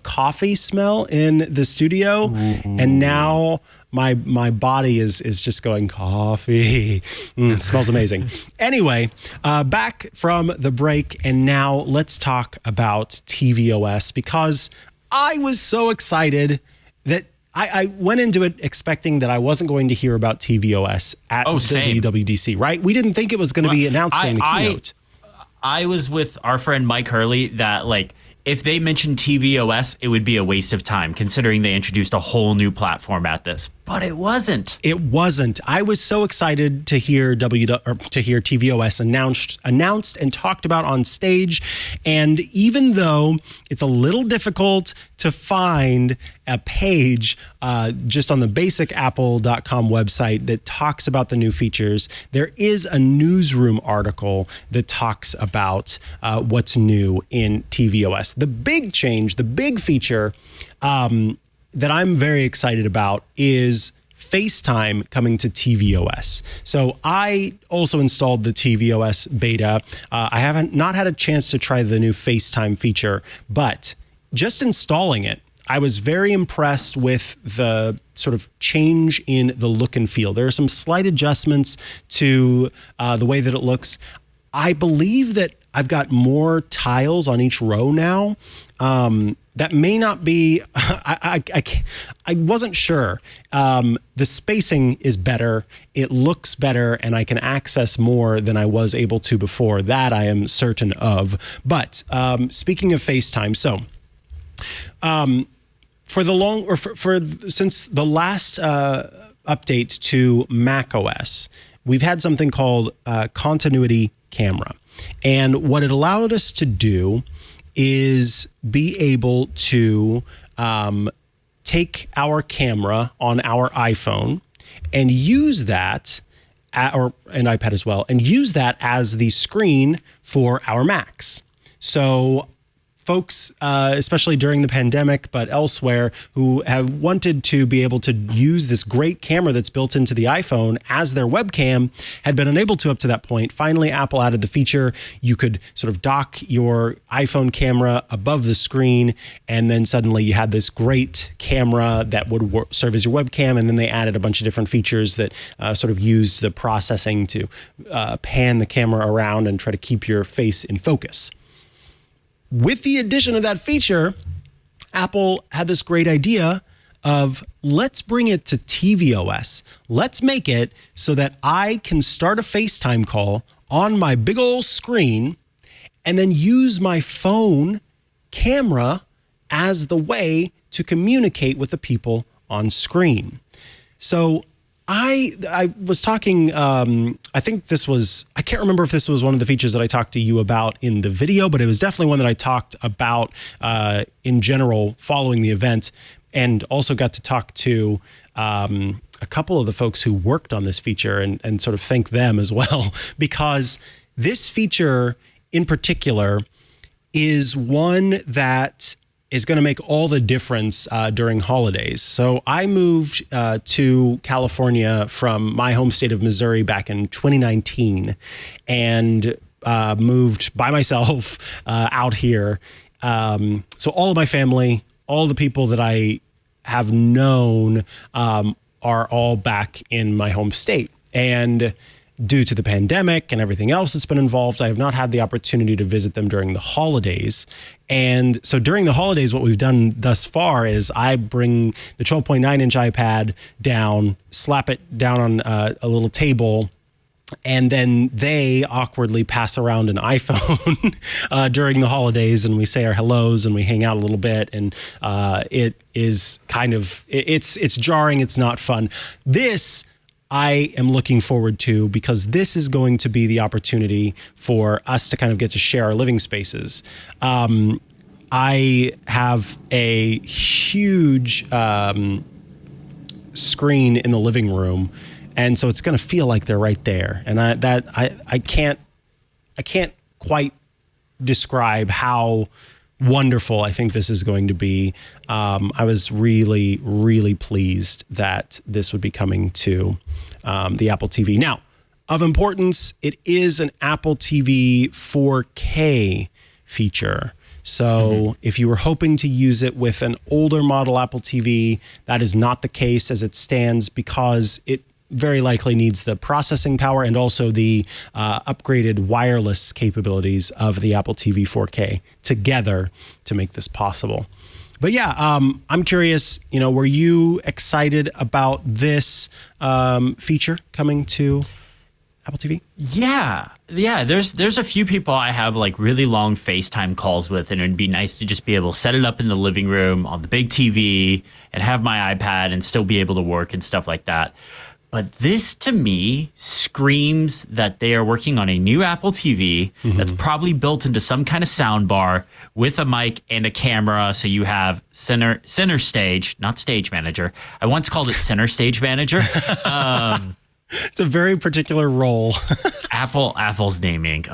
coffee smell in the studio. And now my body is just going coffee. It smells amazing. Anyway, back from the break, and now let's talk about tvOS, because I was so excited that I went into it expecting that I wasn't going to hear about tvOS at WWDC, right? We didn't think it was going to be announced during the keynote. I was with our friend Mike Hurley that, like, if they mentioned tvOS, it would be a waste of time, considering they introduced a whole new platform at this. But it wasn't. It wasn't. I was so excited to hear tvOS announced and talked about on stage. And even though it's a little difficult to find a page just on the basic apple.com website that talks about the new features, there is a newsroom article that talks about what's new in tvOS. The big change, the big feature that I'm very excited about is FaceTime coming to tvOS. So I also installed the tvOS beta. I haven't not had a chance to try the new FaceTime feature, but just installing it, I was very impressed with the sort of change in the look and feel. There are some slight adjustments to the way that it looks. I believe that I've got more tiles on each row now. That may not be, I wasn't sure. The spacing is better, it looks better, and I can access more than I was able to before. That I am certain of. But speaking of FaceTime, so since the last update to macOS, we've had something called continuity camera. And what it allowed us to do is be able to take our camera on our iPhone and use that, or an iPad as well, and use that as the screen for our Macs. So folks, especially during the pandemic, but elsewhere, who have wanted to be able to use this great camera that's built into the iPhone as their webcam, had been unable to up to that point. Finally, Apple added the feature. You could sort of dock your iPhone camera above the screen, and then suddenly you had this great camera that would serve as your webcam. And then they added a bunch of different features that sort of used the processing to pan the camera around and try to keep your face in focus. With the addition of that feature, Apple had this great idea of, let's bring it to tvOS. Let's make it so that I can start a FaceTime call on my big old screen and then use my phone camera as the way to communicate with the people on screen. So I was talking, I think this was, I can't remember if this was one of the features that I talked to you about in the video, but it was definitely one that I talked about in general following the event, and also got to talk to a couple of the folks who worked on this feature and sort of thank them as well, because this feature in particular is one that is going to make all the difference during holidays. So I moved to California from my home state of Missouri back in 2019 and moved by myself out here. So all of my family, all the people that I have known are all back in my home state. And due to the pandemic and everything else that's been involved, I have not had the opportunity to visit them during the holidays. And so during the holidays, what we've done thus far is I bring the 12.9-inch iPad down, slap it down on a little table, and then they awkwardly pass around an iPhone during the holidays, and we say our hellos and we hang out a little bit. And it is kind of, it's jarring. It's not fun. This I am looking forward to, because this is going to be the opportunity for us to kind of get to share our living spaces. I have a huge screen in the living room, and so it's going to feel like they're right there. And I can't quite describe how wonderful I think this is going to be. I was really, really pleased that this would be coming to the Apple TV. Now, of importance, it is an Apple TV 4K feature. So if you were hoping to use it with an older model Apple TV, that is not the case as it stands, because it very likely needs the processing power and also the upgraded wireless capabilities of the Apple TV 4K together to make this possible. But yeah, I'm curious, were you excited about this feature coming to Apple TV? Yeah. There's a few people I have like really long FaceTime calls with, and it'd be nice to just be able to set it up in the living room on the big TV and have my iPad and still be able to work and stuff like that. But this, to me, screams that they are working on a new Apple TV that's probably built into some kind of sound bar with a mic and a camera. So you have center stage, not stage manager. I once called it center stage manager. It's a very particular role. Apple's naming.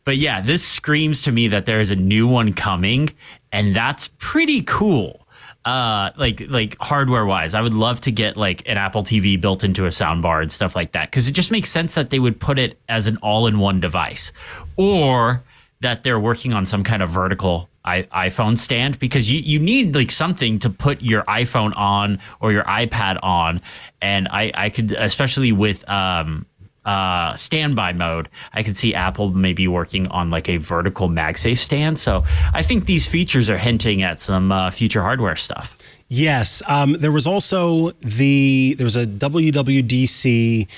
But yeah, this screams to me that there is a new one coming, and that's pretty cool. Like hardware wise, I would love to get like an Apple TV built into a soundbar and stuff like that, because it just makes sense that they would put it as an all-in-one device, or that they're working on some kind of vertical iPhone stand, because you need like something to put your iPhone on or your iPad on. And I could, especially with standby mode, I could see Apple maybe working on like a vertical MagSafe stand. So I think these features are hinting at some future hardware stuff. Yes. There was also there was a WWDC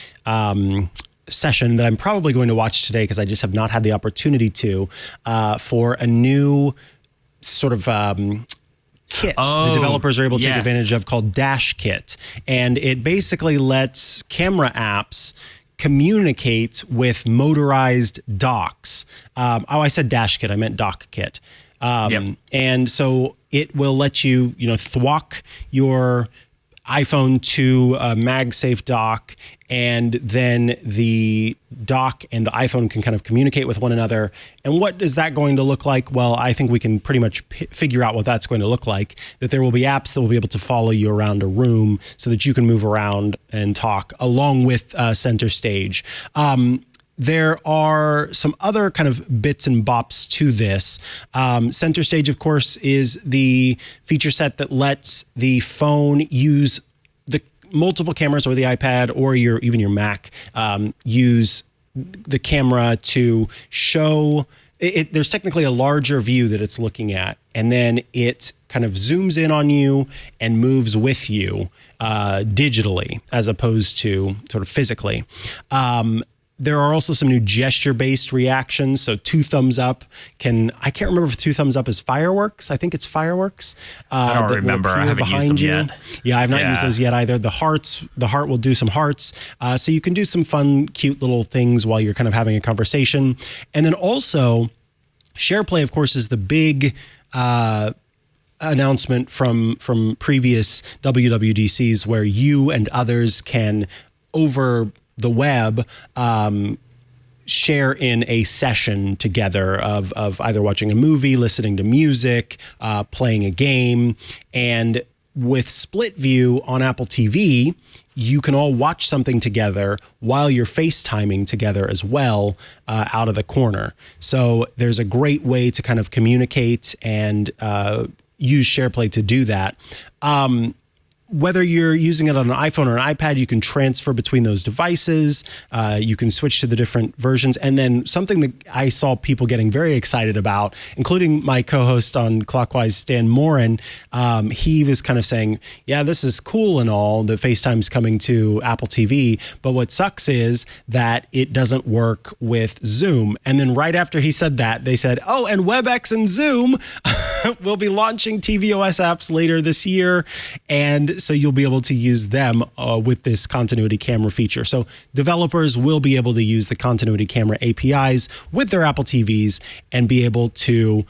session that I'm probably going to watch today, because I just have not had the opportunity to, for a new sort of kit the developers are able to take advantage of, called DashKit. And it basically lets camera apps communicate with motorized docks. I said DashKit, I meant DockKit. And so it will let you, thwack your iPhone to a MagSafe dock, and then the dock and the iPhone can kind of communicate with one another. And what is that going to look like? Well, I think we can pretty much figure out what that's going to look like, that there will be apps that will be able to follow you around a room so that you can move around and talk along with center stage. There are some other kind of bits and bops to this. Center stage, of course, is the feature set that lets the phone use the multiple cameras, or the iPad, or even your Mac, use the camera to show it. There's technically a larger view that it's looking at, and then it kind of zooms in on you and moves with you digitally, as opposed to sort of physically. There are also some new gesture-based reactions. So 2 thumbs up I can't remember if 2 thumbs up is fireworks. I think it's fireworks. I don't remember. I haven't used them yet. Yeah, I've not used those yet either. The heart will do some hearts. So you can do some fun, cute little things while you're kind of having a conversation. And then also, SharePlay, of course, is the big announcement from previous WWDCs, where you and others can, over the web, share in a session together of either watching a movie, listening to music, playing a game. And with split view on Apple TV, you can all watch something together while you're FaceTiming together as well, out of the corner. So there's a great way to kind of communicate and use SharePlay to do that. Whether you're using it on an iPhone or an iPad, you can transfer between those devices. You can switch to the different versions. And then something that I saw people getting very excited about, including my co-host on Clockwise, Stan Morin, he was kind of saying, yeah, this is cool and all, that FaceTime's coming to Apple TV, but what sucks is that it doesn't work with Zoom. And then right after he said that, they said, oh, and WebEx and Zoom will be launching tvOS apps later this year. And so you'll be able to use them with this continuity camera feature. So developers will be able to use the continuity camera APIs with their Apple TVs and be able to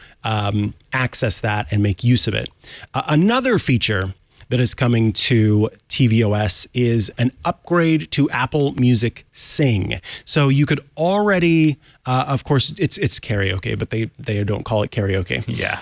access that and make use of it. Another feature that is coming to tvOS is an upgrade to Apple Music Sing. So you could already, of course, it's karaoke, but they don't call it karaoke. Yeah.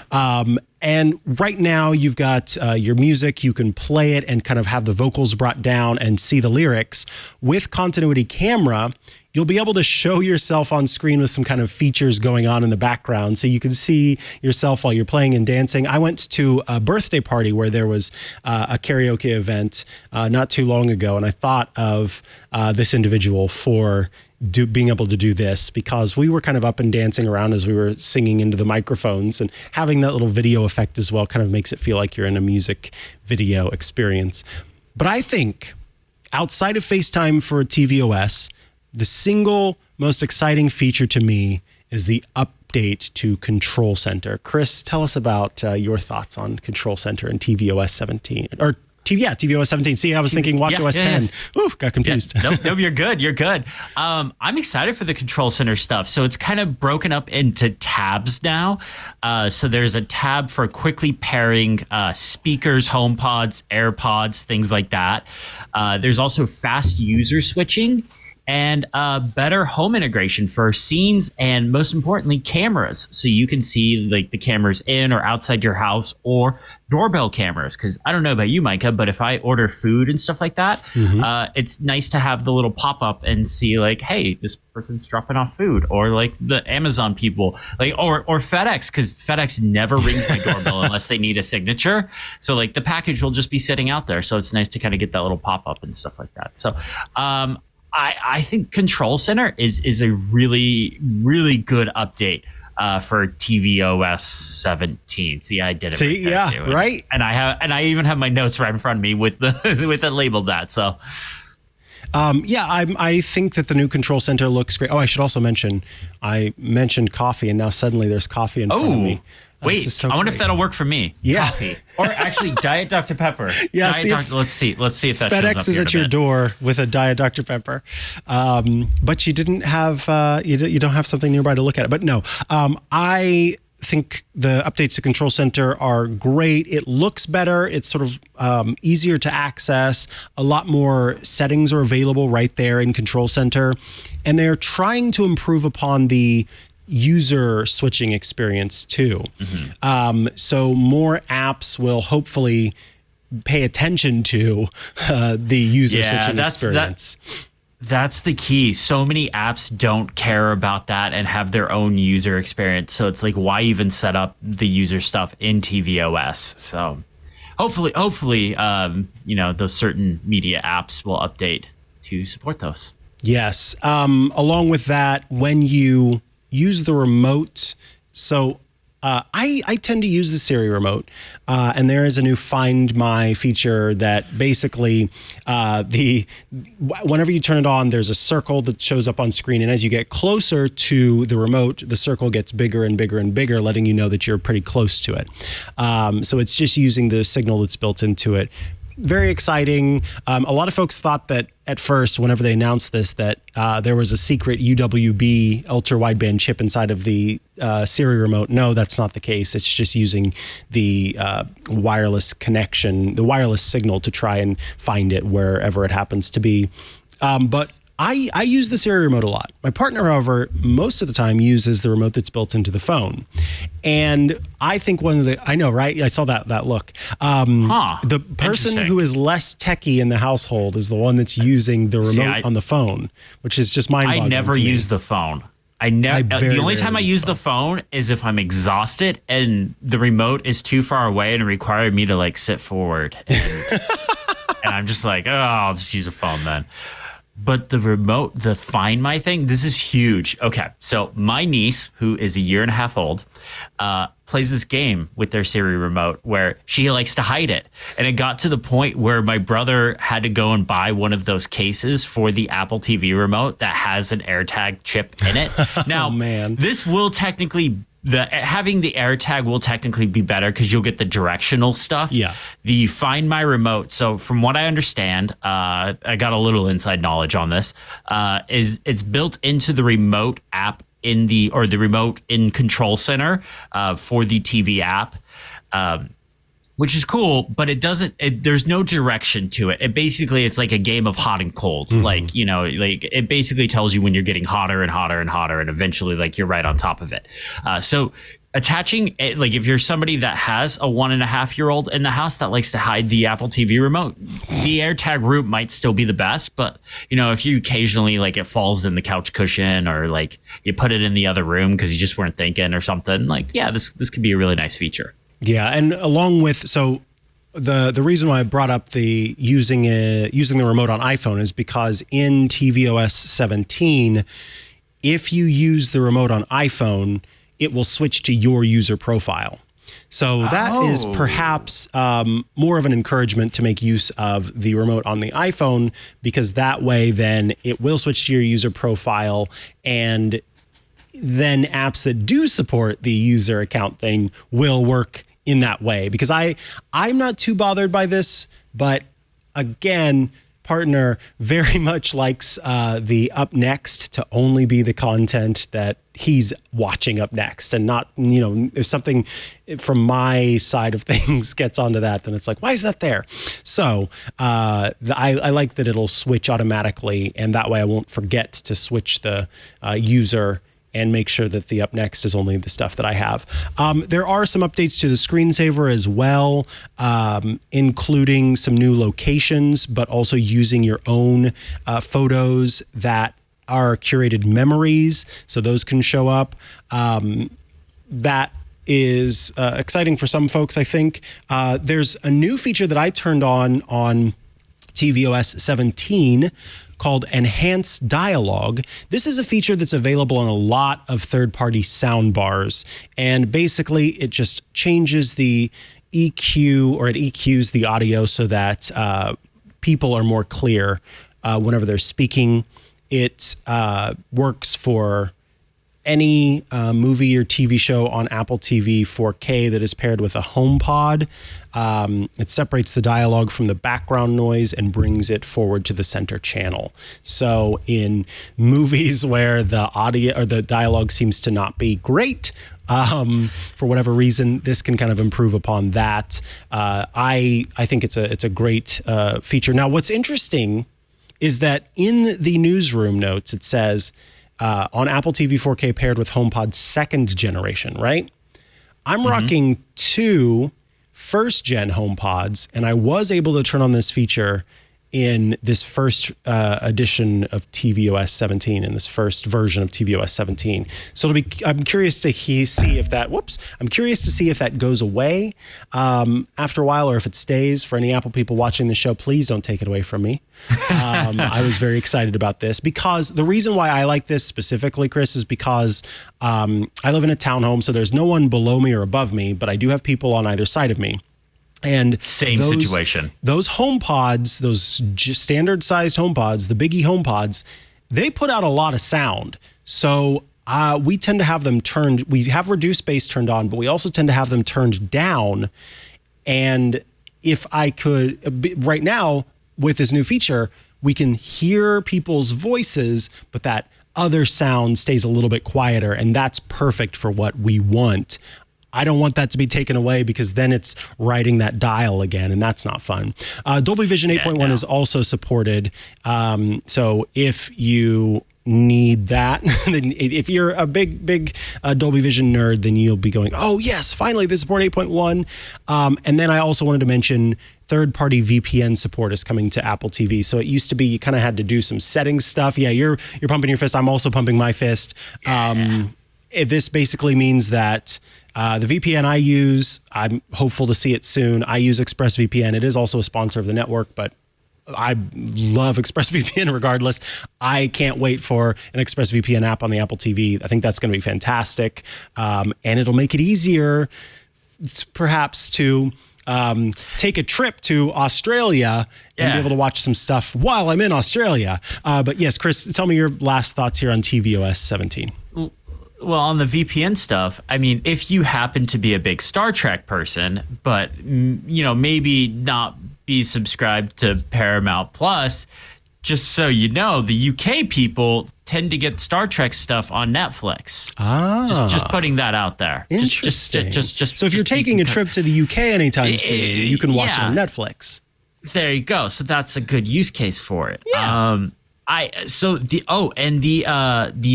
And right now you've got your music, you can play it and kind of have the vocals brought down and see the lyrics. With continuity camera, you'll be able to show yourself on screen with some kind of features going on in the background. So you can see yourself while you're playing and dancing. I went to a birthday party where there was a karaoke event not too long ago. And I thought of this individual for being able to do this, because we were kind of up and dancing around as we were singing into the microphones, and having that little video effect as well kind of makes it feel like you're in a music video experience. But I think outside of FaceTime for tvOS, the single most exciting feature to me is the update to Control Center. Chris, tell us about your thoughts on Control Center and tvOS 17 or tvOS 17. See, I was thinking watchOS 10. Ooh, got confused. Yeah. Nope, you're good. You're good. I'm excited for the Control Center stuff. So it's kind of broken up into tabs now. So there's a tab for quickly pairing speakers, HomePods, AirPods, things like that. There's also fast user switching and better home integration for scenes and, most importantly, cameras. So you can see like the cameras in or outside your house, or doorbell cameras. Because I don't know about you, Micah, but if I order food and stuff like that, it's nice to have the little pop-up and see like, hey, this person's dropping off food, or like the Amazon people, like or FedEx, because FedEx never rings my doorbell unless they need a signature. So like the package will just be sitting out there. So it's nice to kind of get that little pop-up and stuff like that. So I think Control Center is a really, really good update for tvOS 17. See, I did it. See, right yeah, too. right. And I even have my notes right in front of me with it labeled that. So, I think that the new Control Center looks great. Oh, I should also mention, I mentioned coffee, and now suddenly there's coffee in front of me. Wait, so I wonder if that'll work for me. Yeah. Coffee. Or actually Diet Dr. Pepper. Yeah, let's see if that FedEx shows up is at your door with a Diet Dr. Pepper. But you didn't have, you don't have something nearby to look at it. But no, I think the updates to Control Center are great. It looks better. It's sort of easier to access. A lot more settings are available right there in Control Center. And they're trying to improve upon the user switching experience too. So more apps will hopefully pay attention to the user switching experience. That's the key. So many apps don't care about that and have their own user experience. So it's like, why even set up the user stuff in tvOS? So hopefully, those certain media apps will update to support those. Yes. Along with that, when you use the remote. So I tend to use the Siri Remote, and there is a new Find My feature that basically whenever you turn it on, there's a circle that shows up on screen, and as you get closer to the remote, the circle gets bigger and bigger and bigger, letting you know that you're pretty close to it. So it's just using the signal that's built into it. Very exciting. A lot of folks thought that at first, whenever they announced this, that there was a secret UWB ultra wideband chip inside of the Siri Remote. No, that's not the case. It's just using the wireless connection, the wireless signal to try and find it wherever it happens to be. But I use the Siri Remote a lot. My partner, however, most of the time uses the remote that's built into the phone. And I think I know, right? I saw that look. The person who is less techie in the household is the one that's using the remote on the phone, which is just mind-boggling. I never use the phone. The only time I use the phone is if I'm exhausted and the remote is too far away and required me to like sit forward. And I'm just like, I'll just use a phone then. But the remote, the Find My thing, this is huge. Okay, so my niece, who is a year and a half old, plays this game with their Siri Remote where she likes to hide it. And it got to the point where my brother had to go and buy one of those cases for the Apple TV remote that has an AirTag chip in it. Now, this will technically... having the AirTag will technically be better because you'll get the directional stuff. Yeah. The Find My Remote. So from what I understand, I got a little inside knowledge on this. Is it's built into the remote app the remote in Control Center for the TV app. Which is cool, but there's no direction to it. It's like a game of hot and cold. Like, it basically tells you when you're getting hotter and hotter and hotter, and eventually like you're right on top of it. So attaching it, like if you're somebody that has a 1.5-year-old in the house that likes to hide the Apple TV remote, the AirTag route might still be the best. But, if you occasionally like it falls in the couch cushion or like you put it in the other room because you just weren't thinking or something, like, yeah, this could be a really nice feature. Yeah, and along with the reason why I brought up the using the remote on iPhone is because in tvOS 17, if you use the remote on iPhone, it will switch to your user profile. So that is perhaps more of an encouragement to make use of the remote on the iPhone, because that way then it will switch to your user profile, and then apps that do support the user account thing will work in that way. Because I'm not too bothered by this, but again, partner very much likes the up next to only be the content that he's watching up next, and not, if something from my side of things gets onto that, then it's like, why is that there? So I like that it'll switch automatically, and that way I won't forget to switch the user and make sure that the up next is only the stuff that I have. There are some updates to the screensaver as well, including some new locations, but also using your own photos that are curated memories. So those can show up. That is exciting for some folks, I think. There's a new feature that I turned on tvOS 17 called Enhanced Dialogue. This is a feature that's available on a lot of third-party soundbars, and basically it just changes the EQ, or it EQs the audio so that people are more clear whenever they're speaking. It works for any movie or TV show on Apple TV 4K that is paired with a HomePod. It separates the dialogue from the background noise and brings it forward to the center channel. So in movies where the audio or the dialogue seems to not be great, for whatever reason, this can kind of improve upon that. I think it's a great feature. Now, what's interesting is that in the newsroom notes, it says, on Apple TV 4K paired with HomePod 2nd generation, right? I'm rocking 2 first-gen HomePods, and I was able to turn on this feature in this first edition of tvOS 17, in this first version of tvOS 17. So I'm curious to see if that, I'm curious to see if that goes away after a while, or if it stays. For any Apple people watching the show, please don't take it away from me. I was very excited about this, because the reason why I like this specifically, Chris, is because I live in a townhome, so there's no one below me or above me, but I do have people on either side of me. And situation. Those HomePods, those standard sized HomePods, the Biggie HomePods, they put out a lot of sound. So we tend to have them turned. We have reduced bass turned on, but we also tend to have them turned down. And if I could, right now with this new feature, we can hear people's voices, but that other sound stays a little bit quieter, and that's perfect for what we want. I don't want that to be taken away, because then it's writing that dial again, and that's not fun. Dolby Vision 8.1 is also supported. So if you need that, then if you're a big Dolby Vision nerd, then you'll be going, oh yes, finally they support 8.1. And then I also wanted to mention third-party VPN support is coming to Apple TV. So it used to be you kind of had to do some settings stuff. Yeah, you're pumping your fist. I'm also pumping my fist. This basically means that the VPN I use, I'm hopeful to see it soon. I use ExpressVPN. It is also a sponsor of the network, but I love ExpressVPN regardless. I can't wait for an ExpressVPN app on the Apple TV. I think that's going to be fantastic. And it'll make it easier perhaps to take a trip to Australia and be able to watch some stuff while I'm in Australia. But yes, Chris, tell me your last thoughts here on tvOS 17. Well, on the VPN stuff, I mean, if you happen to be a big Star Trek person, but, maybe not be subscribed to Paramount Plus, just so you know, the UK people tend to get Star Trek stuff on Netflix. Just putting that out there. Interesting. Just so if you're taking a trip to the UK anytime soon, you can watch it on Netflix. There you go. So that's a good use case for it. Yeah. The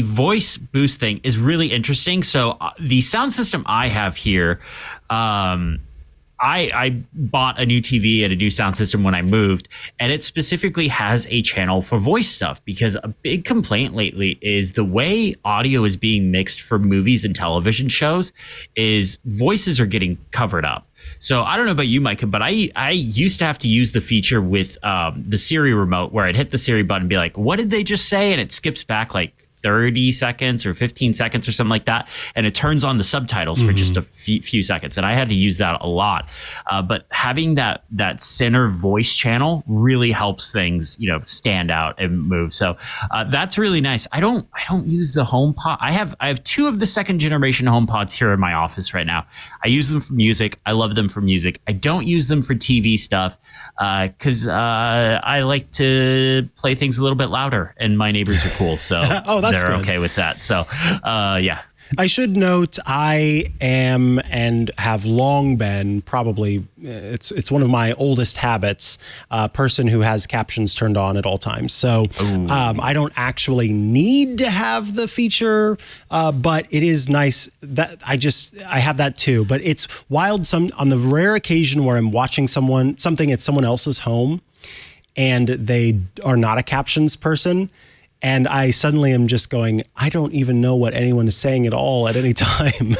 voice boost thing is really interesting. So the sound system I have here, I bought a new TV and a new sound system when I moved, and it specifically has a channel for voice stuff, because a big complaint lately is the way audio is being mixed for movies and television shows is voices are getting covered up. So I don't know about you, Mikah, but I used to have to use the feature with the Siri Remote, where I'd hit the Siri button and be like, what did they just say? And it skips back like 30 seconds or 15 seconds or something like that. And it turns on the subtitles for just a few seconds. And I had to use that a lot. But having that center voice channel really helps things, stand out and move. So that's really nice. I don't use the HomePod. I have 2 of the second generation HomePods here in my office right now. I use them for music. I love them for music. I don't use them for TV stuff because I like to play things a little bit louder, and my neighbors are cool, so that's they're good. okay with that. So, yeah. I should note I am and have long been probably it's one of my oldest habits, a person who has captions turned on at all times. So I don't actually need to have the feature, but it is nice that I have that too. But it's wild on the rare occasion where I'm watching something at someone else's home and they are not a captions person. And I suddenly am just going, I don't even know what anyone is saying at all at any time.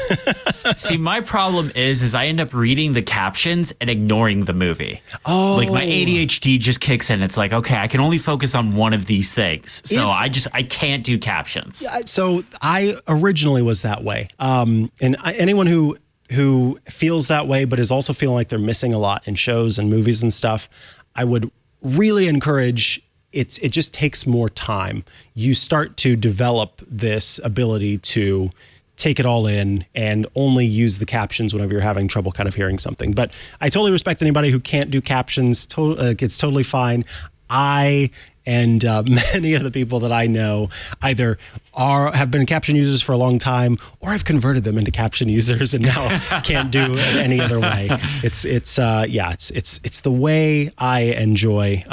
See, my problem is I end up reading the captions and ignoring the movie. Oh. Like my ADHD just kicks in. It's like, okay, I can only focus on one of these things. So I can't do captions. So I originally was that way. Anyone who feels that way, but is also feeling like they're missing a lot in shows and movies and stuff, I would really encourage. It just takes more time. You start to develop this ability to take it all in and only use the captions whenever you're having trouble kind of hearing something. But I totally respect anybody who can't do captions. It's totally fine. I and many of the people that I know either have been caption users for a long time, or I've converted them into caption users and now can't do it any other way. It's the way I enjoy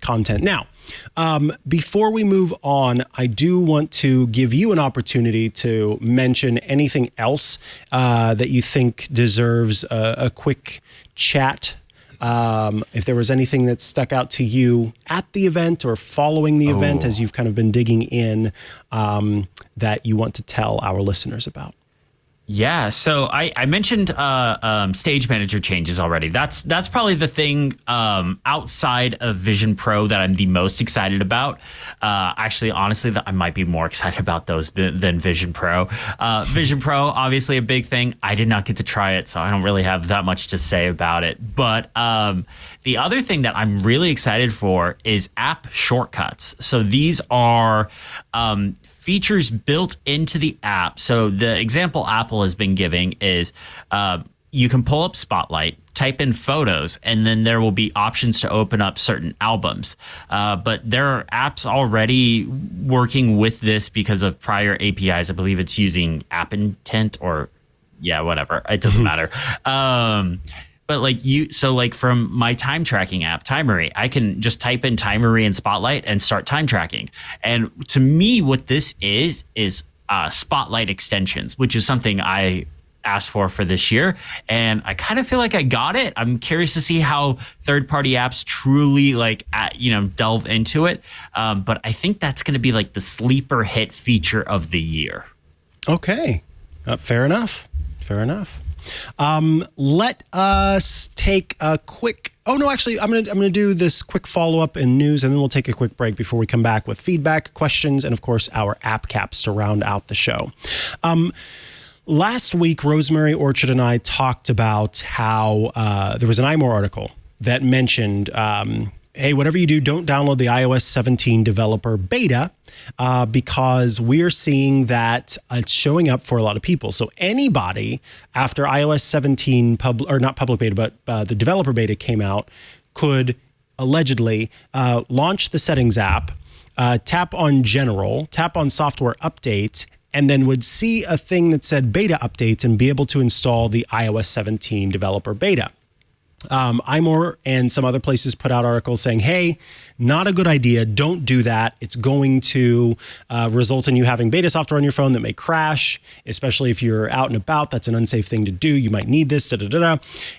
content. Now, before we move on, I do want to give you an opportunity to mention anything else that you think deserves a quick chat. If there was anything that stuck out to you at the event or following the event as you've kind of been digging in that you want to tell our listeners about. Yeah, so I mentioned stage manager changes already. That's probably the thing outside of Vision Pro that I'm the most excited about. Actually, honestly, I might be more excited about those than Vision Pro. Vision Pro, obviously a big thing. I did not get to try it, so I don't really have that much to say about it. But the other thing that I'm really excited for is app shortcuts. So these are features built into the app. So the example Apple has been giving is you can pull up Spotlight, type in photos, and then there will be options to open up certain albums. But there are apps already working with this because of prior APIs. I believe it's using App Intent or whatever. It doesn't matter. But from my time tracking app, Timery, I can just type in Timery in Spotlight and start time tracking. And to me, what this is Spotlight extensions, which is something I asked for this year. And I kind of feel like I got it. I'm curious to see how third-party apps truly delve into it. But I think that's going to be like the sleeper hit feature of the year. Okay. Fair enough. Let us take a quick. Oh no, actually, I'm gonna do this quick follow-up in news, and then we'll take a quick break before we come back with feedback, questions, and of course our app caps to round out the show. Last week, Rosemary Orchard and I talked about how there was an iMore article that mentioned, hey, whatever you do, don't download the iOS 17 developer beta because we're seeing that it's showing up for a lot of people. So anybody after iOS 17 not public beta, but the developer beta came out could allegedly launch the settings app, tap on general, tap on software update, and then would see a thing that said beta updates and be able to install the iOS 17 developer beta. iMore and some other places put out articles saying, hey, not a good idea. Don't do that. It's going to result in you having beta software on your phone that may crash, especially if you're out and about. That's an unsafe thing to do. You might need this,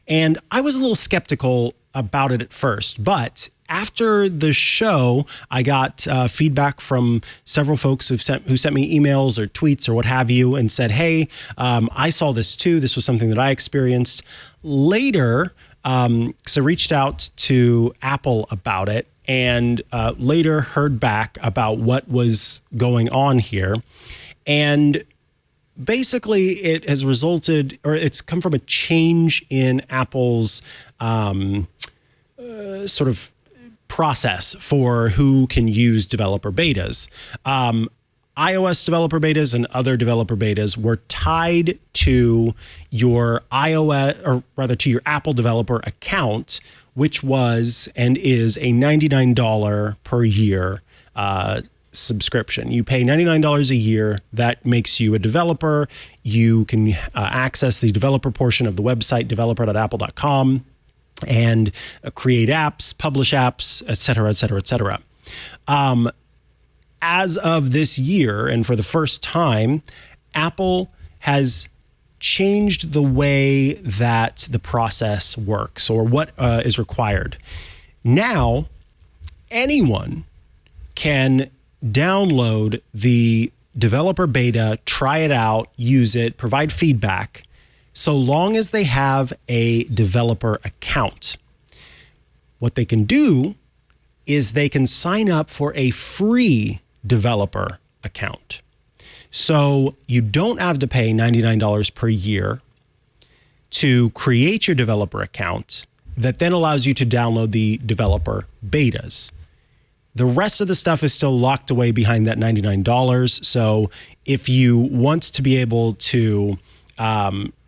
And I was a little skeptical about it at first, but after the show, I got feedback from several folks who sent me emails or tweets or what have you and said, hey, I saw this too. This was something that I experienced. Later, because I reached out to Apple about it, and later heard back about what was going on here. And basically, it has resulted, or it's come from a change in Apple's sort of process for who can use developer betas. iOS developer betas and other developer betas were tied to your iOS, or rather to your Apple developer account, which was and is a $99 per year subscription. You pay $99 a year. That makes you a developer. You can access the developer portion of the website, developer.apple.com, and create apps, publish apps, et cetera, et cetera, et cetera. As of this year, and for the first time, Apple has changed the way that the process works, or what is required. Now, anyone can download the developer beta, try it out, use it, provide feedback, so long as they have a developer account. What they can do is they can sign up for a free developer account. So you don't have to pay $99 per year to create your developer account that then allows you to download the developer betas. The rest of the stuff is still locked away behind that $99. So if you want to be able to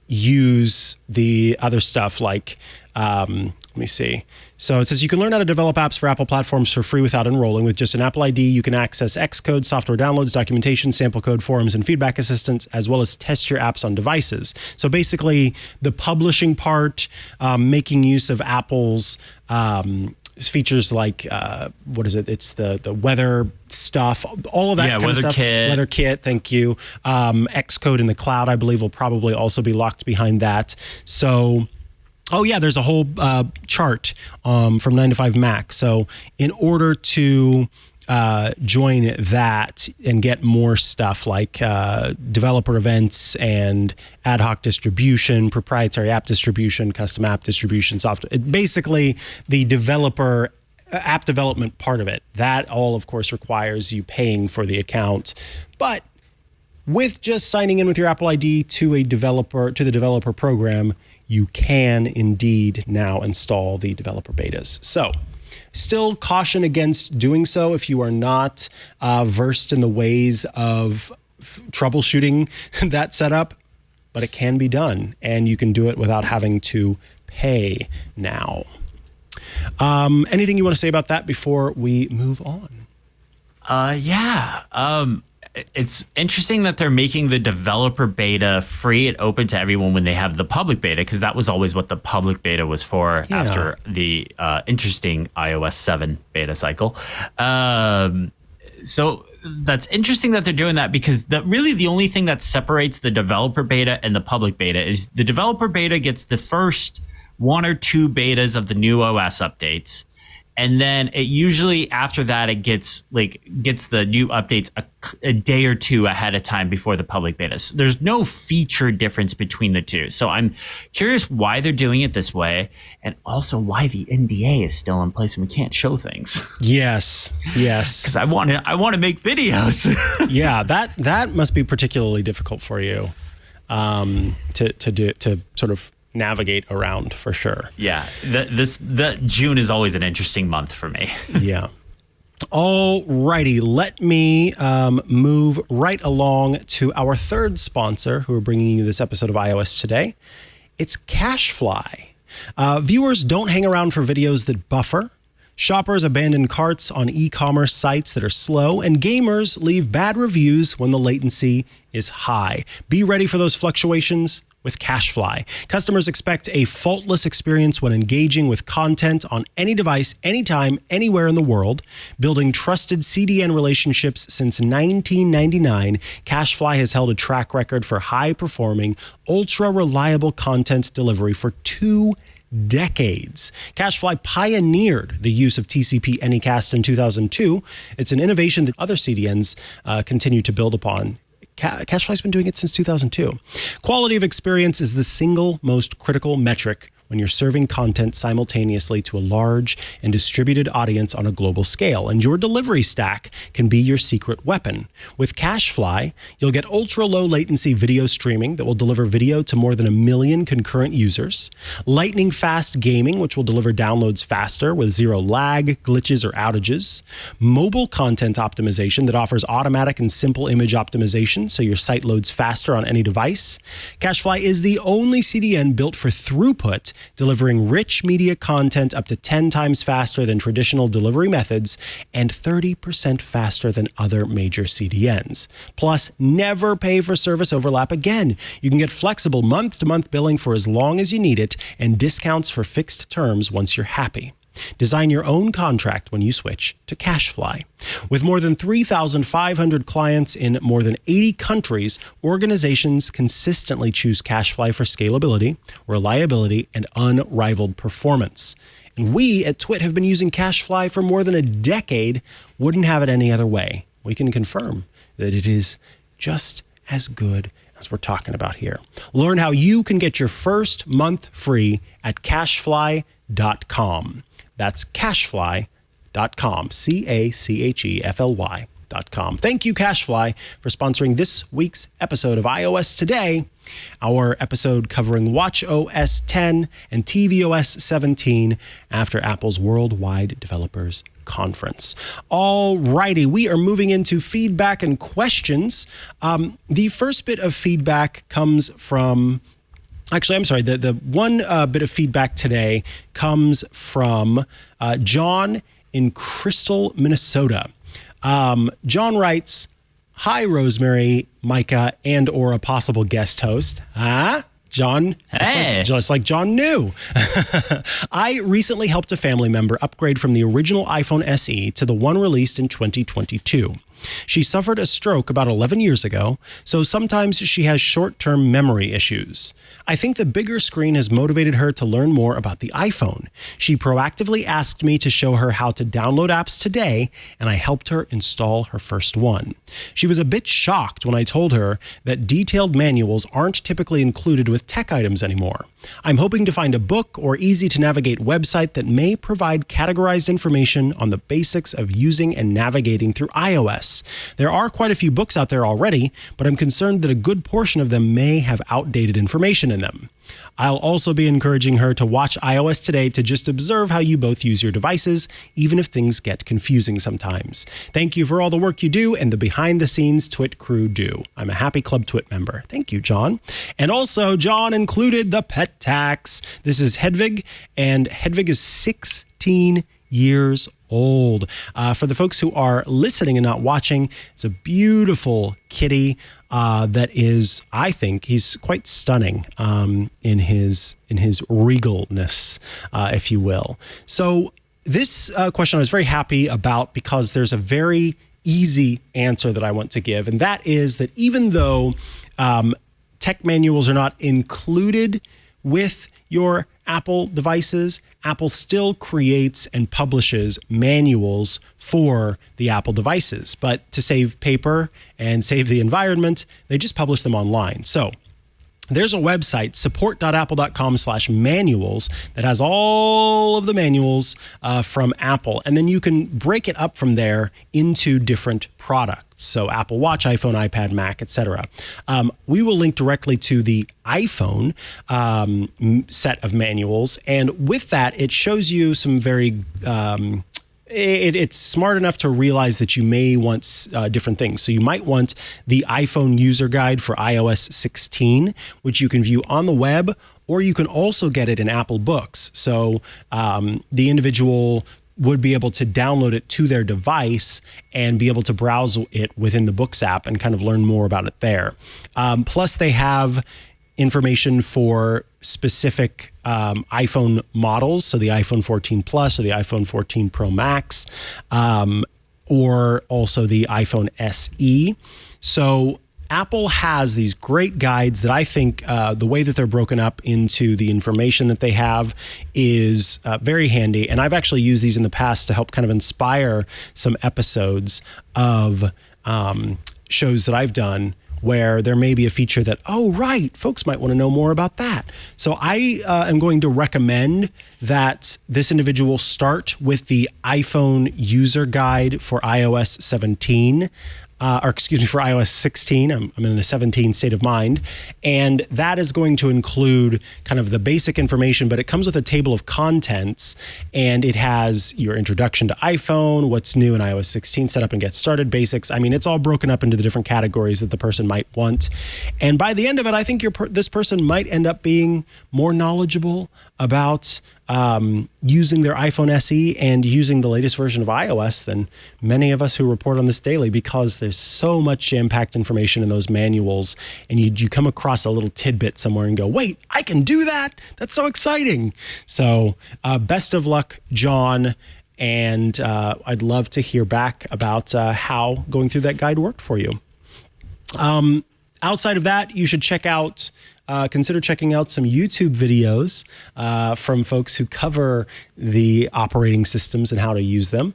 use the other stuff like, let me see. So it says you can learn how to develop apps for Apple platforms for free without enrolling. With just an Apple ID, you can access Xcode, software downloads, documentation, sample code, forums, and feedback assistance, as well as test your apps on devices. So basically, the publishing part, making use of Apple's features like, what is it? It's the weather stuff, all of that kind of stuff. WeatherKit, thank you. Xcode in the cloud, I believe, will probably also be locked behind that. So, oh yeah, there's a whole chart from 9 to 5 Mac. So in order to join that and get more stuff like developer events and ad hoc distribution, proprietary app distribution, custom app distribution, software, basically the developer app development part of it, that all of course requires you paying for the account. But with just signing in with your Apple ID to the developer program, you can indeed now install the developer betas. So still caution against doing so if you are not versed in the ways of troubleshooting that setup, but it can be done, and you can do it without having to pay now. Anything you want to say about that before we move on? It's interesting that they're making the developer beta free and open to everyone when they have the public beta, because that was always what the public beta was for after the interesting iOS 7 beta cycle. So that's interesting that they're doing that, because really the only thing that separates the developer beta and the public beta is the developer beta gets the first 1 or 2 betas of the new OS updates. And then it usually after that, it gets the new updates a day or two ahead of time before the public beta. So there's no feature difference between the two. So I'm curious why they're doing it this way, and also why the NDA is still in place and we can't show things. Yes. Because I want to make videos. Yeah, that must be particularly difficult for you to sort of navigate around, for sure. Yeah, the June is always an interesting month for me. Yeah. All righty, let me move right along to our third sponsor who are bringing you this episode of iOS Today. It's CacheFly. Viewers don't hang around for videos that buffer. Shoppers abandon carts on e-commerce sites that are slow, and gamers leave bad reviews when the latency is high. Be ready for those fluctuations with CacheFly. Customers expect a faultless experience when engaging with content on any device, anytime, anywhere in the world. Building trusted CDN relationships since 1999, CacheFly has held a track record for high-performing, ultra-reliable content delivery for 2 decades. CacheFly pioneered the use of TCP Anycast in 2002. It's an innovation that other CDNs continue to build upon. CacheFly's been doing it since 2002. Quality of experience is the single most critical metric when you're serving content simultaneously to a large and distributed audience on a global scale. And your delivery stack can be your secret weapon. With CacheFly, you'll get ultra-low latency video streaming that will deliver video to more than 1 million concurrent users, lightning-fast gaming, which will deliver downloads faster with zero lag, glitches, or outages, mobile content optimization that offers automatic and simple image optimization so your site loads faster on any device. CacheFly is the only CDN built for throughput, delivering rich media content up to 10 times faster than traditional delivery methods and 30% faster than other major CDNs. Plus, never pay for service overlap again. You can get flexible month-to-month billing for as long as you need it and discounts for fixed terms once you're happy. Design your own contract when you switch to CacheFly. With more than 3,500 clients in more than 80 countries, organizations consistently choose CacheFly for scalability, reliability, and unrivaled performance. And we at Twit have been using CacheFly for more than a decade. Wouldn't have it any other way. We can confirm that it is just as good as we're talking about here. Learn how you can get your first month free at cachefly.com. That's cachefly.com, CACHEFLY.com. Thank you, CacheFly, for sponsoring this week's episode of iOS Today, our episode covering watchOS 10 and tvOS 17 after Apple's Worldwide Developers Conference. All righty, we are moving into feedback and questions. The first bit of feedback comes from... Actually, I'm sorry. The one bit of feedback today comes from John in Crystal, Minnesota. John writes, "Hi, Rosemary, Mikah, and or a possible guest host." John, hey. It's just like John knew. I recently helped a family member upgrade from the original iPhone SE to the one released in 2022. She suffered a stroke about 11 years ago, so sometimes she has short-term memory issues. I think the bigger screen has motivated her to learn more about the iPhone. She proactively asked me to show her how to download apps today, and I helped her install her first one. She was a bit shocked when I told her that detailed manuals aren't typically included with tech items anymore. I'm hoping to find a book or easy-to-navigate website that may provide categorized information on the basics of using and navigating through iOS. There are quite a few books out there already, but I'm concerned that a good portion of them may have outdated information in them. I'll also be encouraging her to watch iOS Today to just observe how you both use your devices, even if things get confusing sometimes. Thank you for all the work you do and the behind-the-scenes Twit crew do. I'm a happy Club Twit member. Thank you, John. And also, John included the pet tax. This is Hedvig, and Hedvig is 16 years old. For the folks who are listening and not watching, it's a beautiful kitty that is, I think, he's quite stunning in his regalness, if you will. So this question I was very happy about because there's a very easy answer that I want to give, and that is that even though tech manuals are not included with your Apple devices, Apple still creates and publishes manuals for the Apple devices. But to save paper and save the environment, they just publish them online. So there's a website, support.apple.com/manuals, that has all of the manuals from Apple. And then you can break it up from there into different products. So Apple Watch, iPhone, iPad, Mac, etc. We will link directly to the iPhone set of manuals. And with that, it shows you some very... It's smart enough to realize that you may want different things. So you might want the iPhone user guide for iOS 16, which you can view on the web, or you can also get it in Apple Books. So the individual would be able to download it to their device and be able to browse it within the Books app and kind of learn more about it there. Plus, they have information for specific iPhone models, so the iPhone 14 Plus or the iPhone 14 Pro Max, or also the iPhone SE. So Apple has these great guides that I think the way that they're broken up into the information that they have is very handy. And I've actually used these in the past to help kind of inspire some episodes of shows that I've done where there may be a feature that, oh, right, folks might want to know more about that. So I am going to recommend that this individual start with the iPhone user guide for iOS 17. For iOS 16. I'm in a 17 state of mind. And that is going to include kind of the basic information, but it comes with a table of contents, and it has your introduction to iPhone, what's new in iOS 16, setup and get started, basics. I mean, it's all broken up into the different categories that the person might want. And by the end of it, I think this person might end up being more knowledgeable about using their iPhone SE and using the latest version of iOS than many of us who report on this daily, because there's so much jam-packed information in those manuals, and you come across a little tidbit somewhere and go, wait, I can do that? That's so exciting. So best of luck, John. And I'd love to hear back about how going through that guide worked for you. Outside of that, you should consider checking out some YouTube videos from folks who cover the operating systems and how to use them,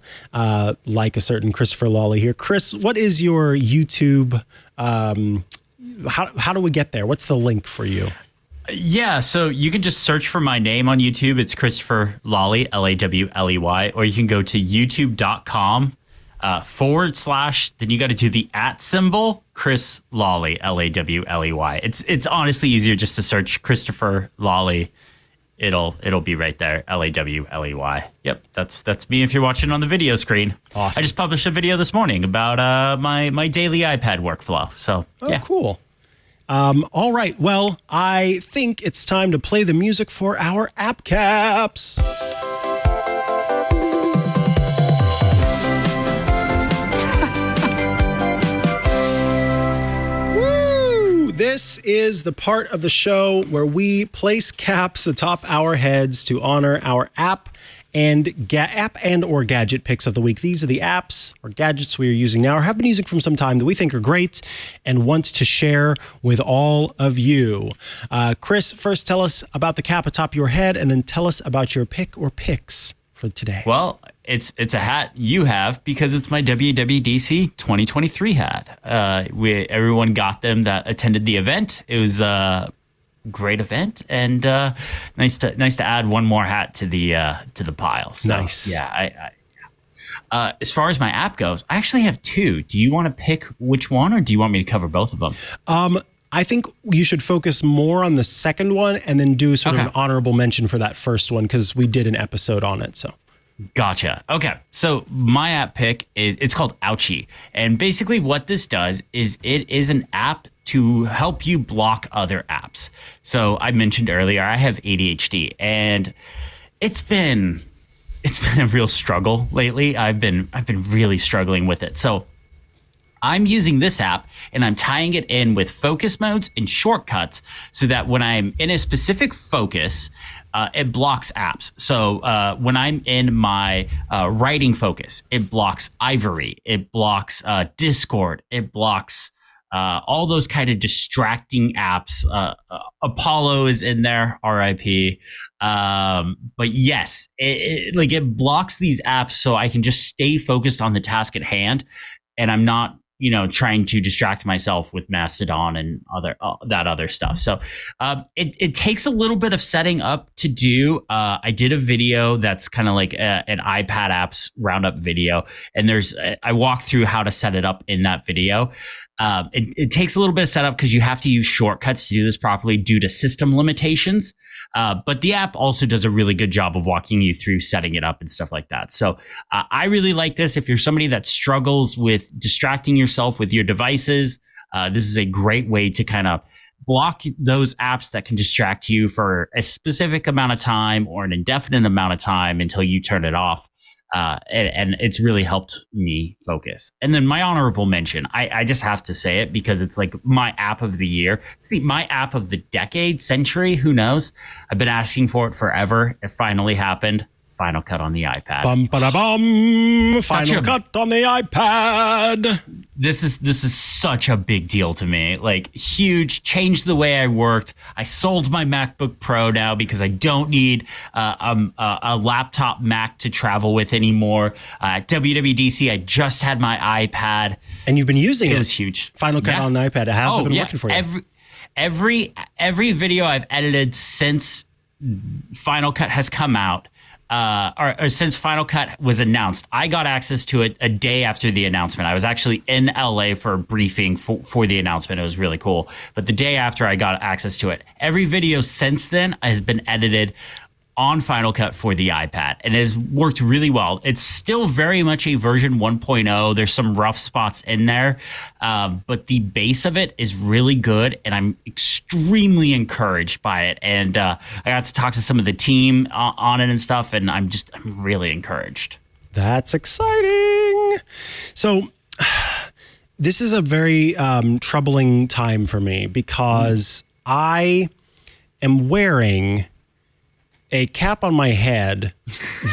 like a certain Christopher Lawley here. Chris, what is your YouTube? How do we get there? What's the link for you? Yeah, so you can just search for my name on YouTube. It's Christopher Lawley, Lawley, or you can go to youtube.com. / then you got to do the @ Chris Lawley, Lawley. It's honestly easier just to search Christopher Lawley. It'll be right there, Lawley. Yep, that's me if you're watching on the video screen. Awesome. I just published a video this morning about my daily iPad workflow. So yeah, cool. All right, well, I think it's time to play the music for our app caps. This is the part of the show where we place caps atop our heads to honor our app and or gadget picks of the week. These are the apps or gadgets we are using now or have been using from some time that we think are great and want to share with all of you. Chris, first tell us about the cap atop your head, and then tell us about your pick or picks for today. Well, it's a hat you have because it's my WWDC 2023 hat. Everyone got them that attended the event. It was a great event, and nice to add one more hat to the pile. So, nice. Yeah. As far as my app goes, I actually have two. Do you want to pick which one, or do you want me to cover both of them? I think you should focus more on the second one and then do sort of an honorable mention for that first one, because we did an episode on it. So. Gotcha. Okay. So my app pick it's called Ouchie. And basically what this does is it is an app to help you block other apps. So I mentioned earlier, I have ADHD, and it's been a real struggle lately. I've been really struggling with it. So I'm using this app and I'm tying it in with focus modes and shortcuts so that when I'm in a specific focus, it blocks apps. So when I'm in my writing focus, it blocks Ivory, it blocks Discord, it blocks all those kind of distracting apps. Apollo is in there, RIP. But yes, it blocks these apps so I can just stay focused on the task at hand, and I'm not trying to distract myself with Mastodon and that other stuff. So it takes a little bit of setting up to do. I did a video that's kind of like an iPad apps roundup video, and I walk through how to set it up in that video. It takes a little bit of setup because you have to use shortcuts to do this properly due to system limitations. But the app also does a really good job of walking you through setting it up and stuff like that. So I really like this. If you're somebody that struggles with distracting yourself with your devices, this is a great way to kind of block those apps that can distract you for a specific amount of time or an indefinite amount of time until you turn it off. And it's really helped me focus. And then my honorable mention, I just have to say it because it's like my app of the year. It's my app of the decade, century, who knows? I've been asking for it forever. It finally happened. Final Cut on the iPad. Bum, Final Cut on the iPad. This is such a big deal to me. Like, huge, changed the way I worked. I sold my MacBook Pro now because I don't need a laptop Mac to travel with anymore. At WWDC, I just had my iPad. And you've been using it. It was huge. Final Cut on the iPad. It has been working for you. Every video I've edited since Final Cut has come out, or since Final Cut was announced, I got access to it a day after the announcement. I was actually in LA for a briefing for the announcement. It was really cool. But the day after I got access to it, every video since then has been edited on Final Cut for the iPad, and it has worked really well. It's still very much a version 1.0. There's some rough spots in there, but the base of it is really good, and I'm extremely encouraged by it. And I got to talk to some of the team on it and stuff, and I'm really encouraged. That's exciting. So this is a very troubling time for me because I am wearing a cap on my head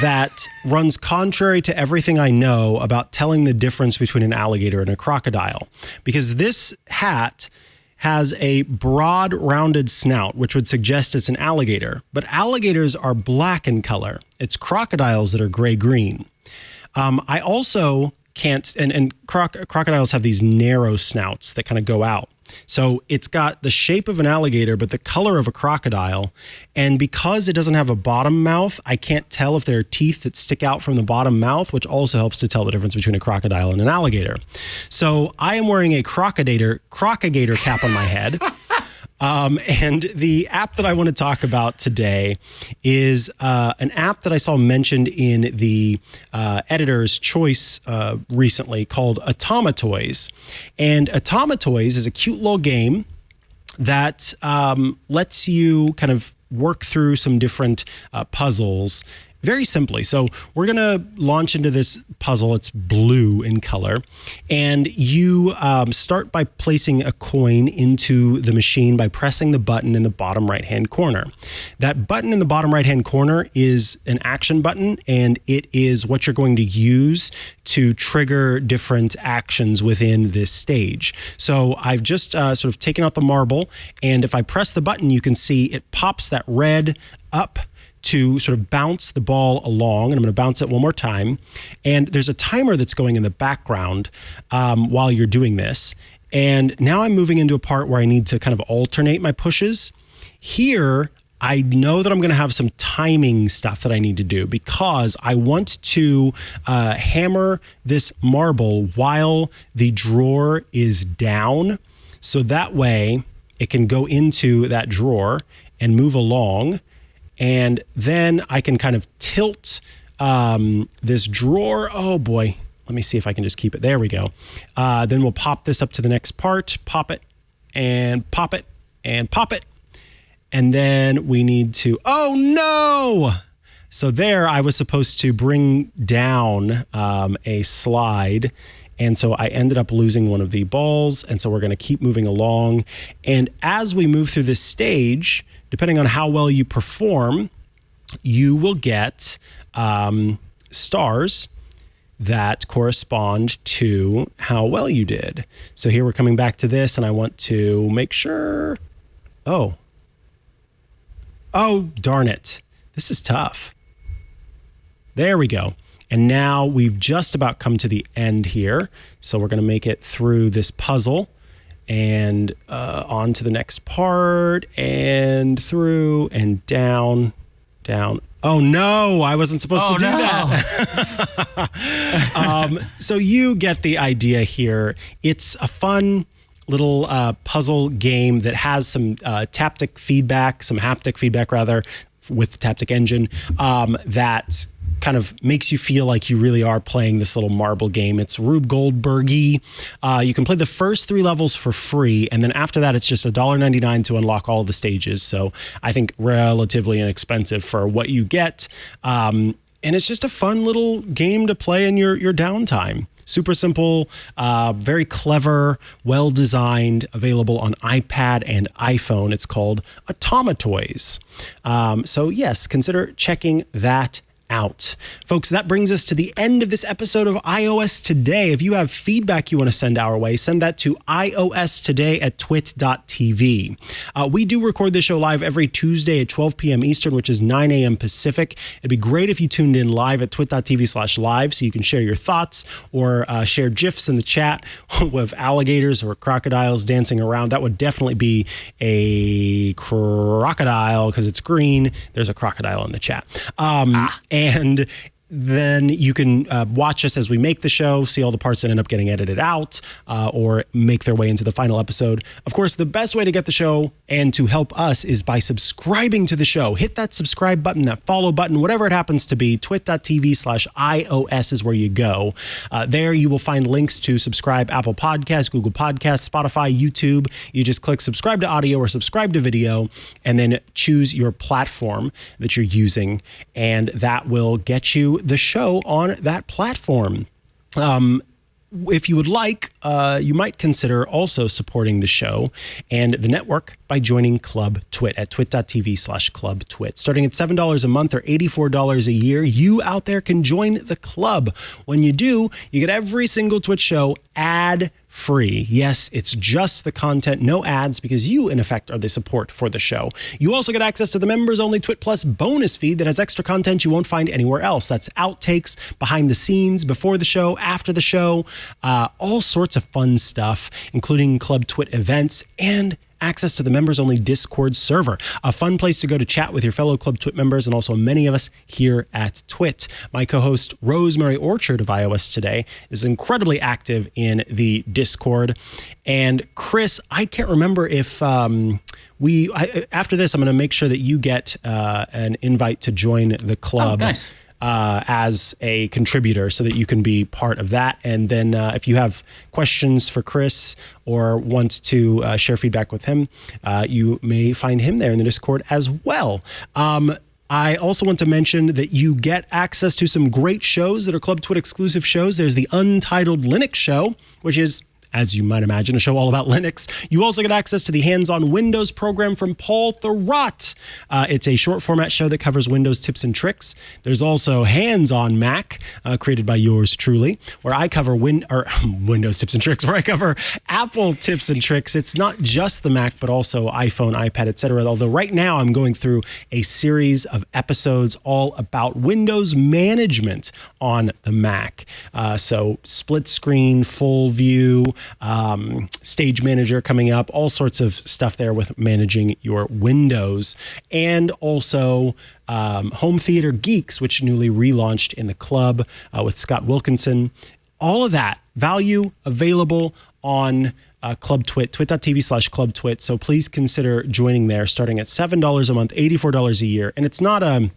that runs contrary to everything I know about telling the difference between an alligator and a crocodile. Because this hat has a broad, rounded snout, which would suggest it's an alligator. But alligators are black in color. It's crocodiles that are gray-green. I also can't, and crocodiles have these narrow snouts that kind of go out. So it's got the shape of an alligator, but the color of a crocodile. And because it doesn't have a bottom mouth, I can't tell if there are teeth that stick out from the bottom mouth, which also helps to tell the difference between a crocodile and an alligator. So I am wearing a crocagator cap on my head. And the app that I want to talk about today is an app that I saw mentioned in the editor's choice recently called Automatoys. And Automatoys is a cute little game that lets you kind of work through some different puzzles very simply. So we're going to launch into this puzzle. It's blue in color. And you start by placing a coin into the machine by pressing the button in the bottom right-hand corner. That button in the bottom right-hand corner is an action button, and it is what you're going to use to trigger different actions within this stage. So I've just sort of taken out the marble, and if I press the button, you can see it pops that red up to sort of bounce the ball along. And I'm going to bounce it one more time. And there's a timer that's going in the background while you're doing this. And now I'm moving into a part where I need to kind of alternate my pushes. Here, I know that I'm going to have some timing stuff that I need to do because I want to hammer this marble while the drawer is down. So that way it can go into that drawer and move along. And then I can kind of tilt this drawer. Oh boy, let me see if I can just keep it. There we go. Then we'll pop this up to the next part, pop it and pop it and pop it. And then we need to, oh no! So there I was supposed to bring down a slide. And so I ended up losing one of the balls. And so we're going to keep moving along. And as we move through this stage, depending on how well you perform, you will get stars that correspond to how well you did. So here we're coming back to this, and I want to make sure. Oh, darn it. This is tough. There we go. And now we've just about come to the end here. So we're going to make it through this puzzle and on to the next part and through and down. Oh no, I wasn't supposed to do that. So you get the idea here. It's a fun little puzzle game that has some haptic feedback rather, with the Taptic engine that kind of makes you feel like you really are playing this little marble game. It's Rube Goldberg-y. You can play the first 3 levels for free, and then after that, it's just $1.99 to unlock all of the stages. So I think relatively inexpensive for what you get. And it's just a fun little game to play in your downtime. Super simple, very clever, well-designed, available on iPad and iPhone. It's called Automatoys. So yes, consider checking that out. Folks, that brings us to the end of this episode of iOS Today. If you have feedback you want to send our way, send that to iostoday@twit.tv. We do record this show live every Tuesday at 12 p.m. Eastern, which is 9 a.m. Pacific. It'd be great if you tuned in live at twit.tv/live so you can share your thoughts or share GIFs in the chat with alligators or crocodiles dancing around. That would definitely be a crocodile because it's green. There's a crocodile in the chat. And then you can watch us as we make the show, see all the parts that end up getting edited out or make their way into the final episode. Of course, the best way to get the show and to help us is by subscribing to the show. Hit that subscribe button, that follow button, whatever it happens to be. twit.tv/iOS is where you go. There you will find links to subscribe Apple Podcasts, Google Podcasts, Spotify, YouTube. You just click subscribe to audio or subscribe to video and then choose your platform that you're using. And that will get you the show on that platform. If you would like, you might consider also supporting the show and the network by joining Club Twit at twit.tv/Club Twit. Starting at $7 a month or $84 a year, you out there can join the club. When you do, you get every single Twit show ad-free. Yes, it's just the content, no ads, because you, in effect, are the support for the show. You also get access to the members-only Twit Plus bonus feed that has extra content you won't find anywhere else. That's outtakes, behind the scenes, before the show, after the show, all sorts of fun stuff, including Club Twit events and access to the members-only Discord server, a fun place to go to chat with your fellow Club Twit members and also many of us here at Twit. My co-host Rosemary Orchard of iOS Today is incredibly active in the Discord. And Chris, I can't remember if after this, I'm going to make sure that you get an invite to join the club. Oh, nice. As a contributor so that you can be part of that. And then if you have questions for Chris or want to share feedback with him, you may find him there in the Discord as well. I also want to mention that you get access to some great shows that are Club Twit exclusive shows. There's the Untitled Linux Show, which is, as you might imagine, a show all about Linux. You also get access to the Hands-on Windows program from Paul Thurrott. It's a short format show that covers Windows tips and tricks. There's also Hands-on Mac, created by yours truly, where I cover Windows tips and tricks, where I cover Apple tips and tricks. It's not just the Mac, but also iPhone, iPad, etc. Although right now I'm going through a series of episodes all about Windows management on the Mac. So split screen, full view, Stage Manager coming up, all sorts of stuff there with managing your Windows, and also Home Theater Geeks, which newly relaunched in the club with Scott Wilkinson. All of that value available on Club Twit, twit.tv/Club Twit. So please consider joining there, starting at $7 a month, $84 a year. And it's not a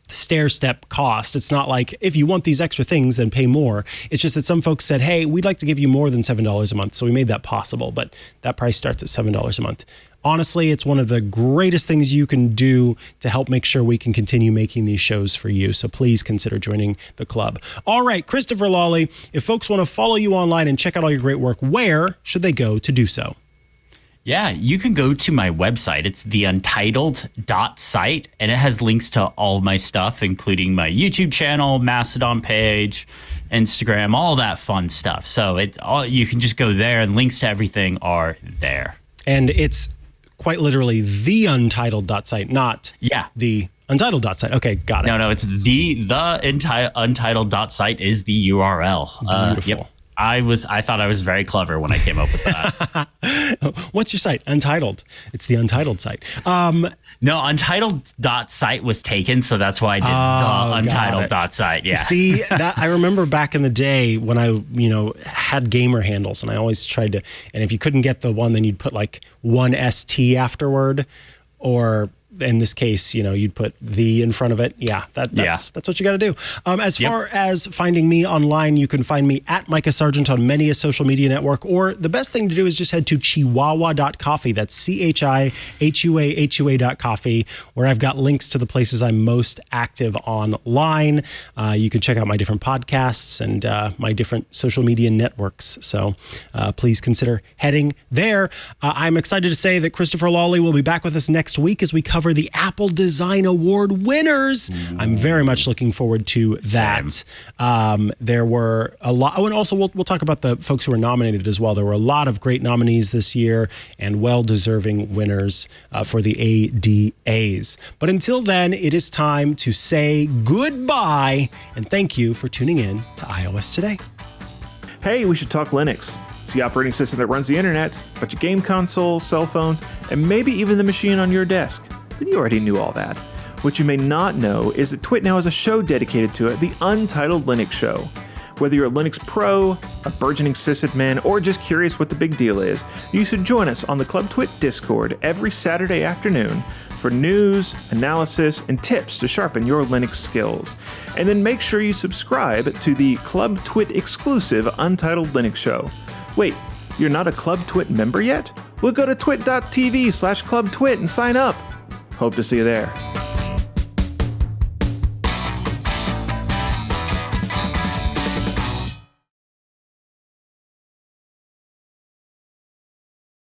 stair-step cost. It's not like if you want these extra things, then pay more. It's just that some folks said, hey, we'd like to give you more than $7 a month. So we made that possible, but that price starts at $7 a month. Honestly, it's one of the greatest things you can do to help make sure we can continue making these shows for you. So please consider joining the club. All right, Christopher Lawley, if folks want to follow you online and check out all your great work, where should they go to do so? Yeah, you can go to my website. It's theuntitled.site, and it has links to all of my stuff, including my YouTube channel, Mastodon page, Instagram, all that fun stuff. So you can just go there, and links to everything are there. And it's quite literally theuntitled.site, not the untitled.site. Okay, got it. No, it's the untitled.site is the URL. Beautiful. Yep. I thought I was very clever when I came up with that. What's your site? Untitled. It's the Untitled site. No, Untitled.site was taken, so that's why I did the Untitled.site. Yeah. See, that I remember back in the day when I, had gamer handles, and I always tried to, and if you couldn't get the one, then you'd put like one ST afterward, or in this case, you'd put the in front of it. Yeah, that's what you got to do. As far as finding me online, you can find me at Mikah Sargent on many a social media network, or the best thing to do is just head to chihuahua.coffee. That's CHIHUAHUA.coffee, where I've got links to the places I'm most active online. You can check out my different podcasts and my different social media networks. So please consider heading there. I'm excited to say that Christopher Lawley will be back with us next week as we cover cover the Apple Design Award winners. I'm very much looking forward to that. There were a lot. Oh, and also we'll talk about the folks who were nominated as well. There were a lot of great nominees this year and well-deserving winners for the ADAs. But until then, it is time to say goodbye and thank you for tuning in to iOS Today. Hey, we should talk Linux. It's the operating system that runs the internet, a bunch of game consoles, cell phones, and maybe even the machine on your desk. But you already knew all that. What you may not know is that Twit now has a show dedicated to it, the Untitled Linux Show. Whether you're a Linux pro, a burgeoning sysadmin, or just curious what the big deal is, you should join us on the Club Twit Discord every Saturday afternoon for news, analysis, and tips to sharpen your Linux skills. And then make sure you subscribe to the Club Twit exclusive Untitled Linux Show. Wait, you're not a Club Twit member yet? Well, go to twit.tv/clubtwit and sign up. Hope to see you there.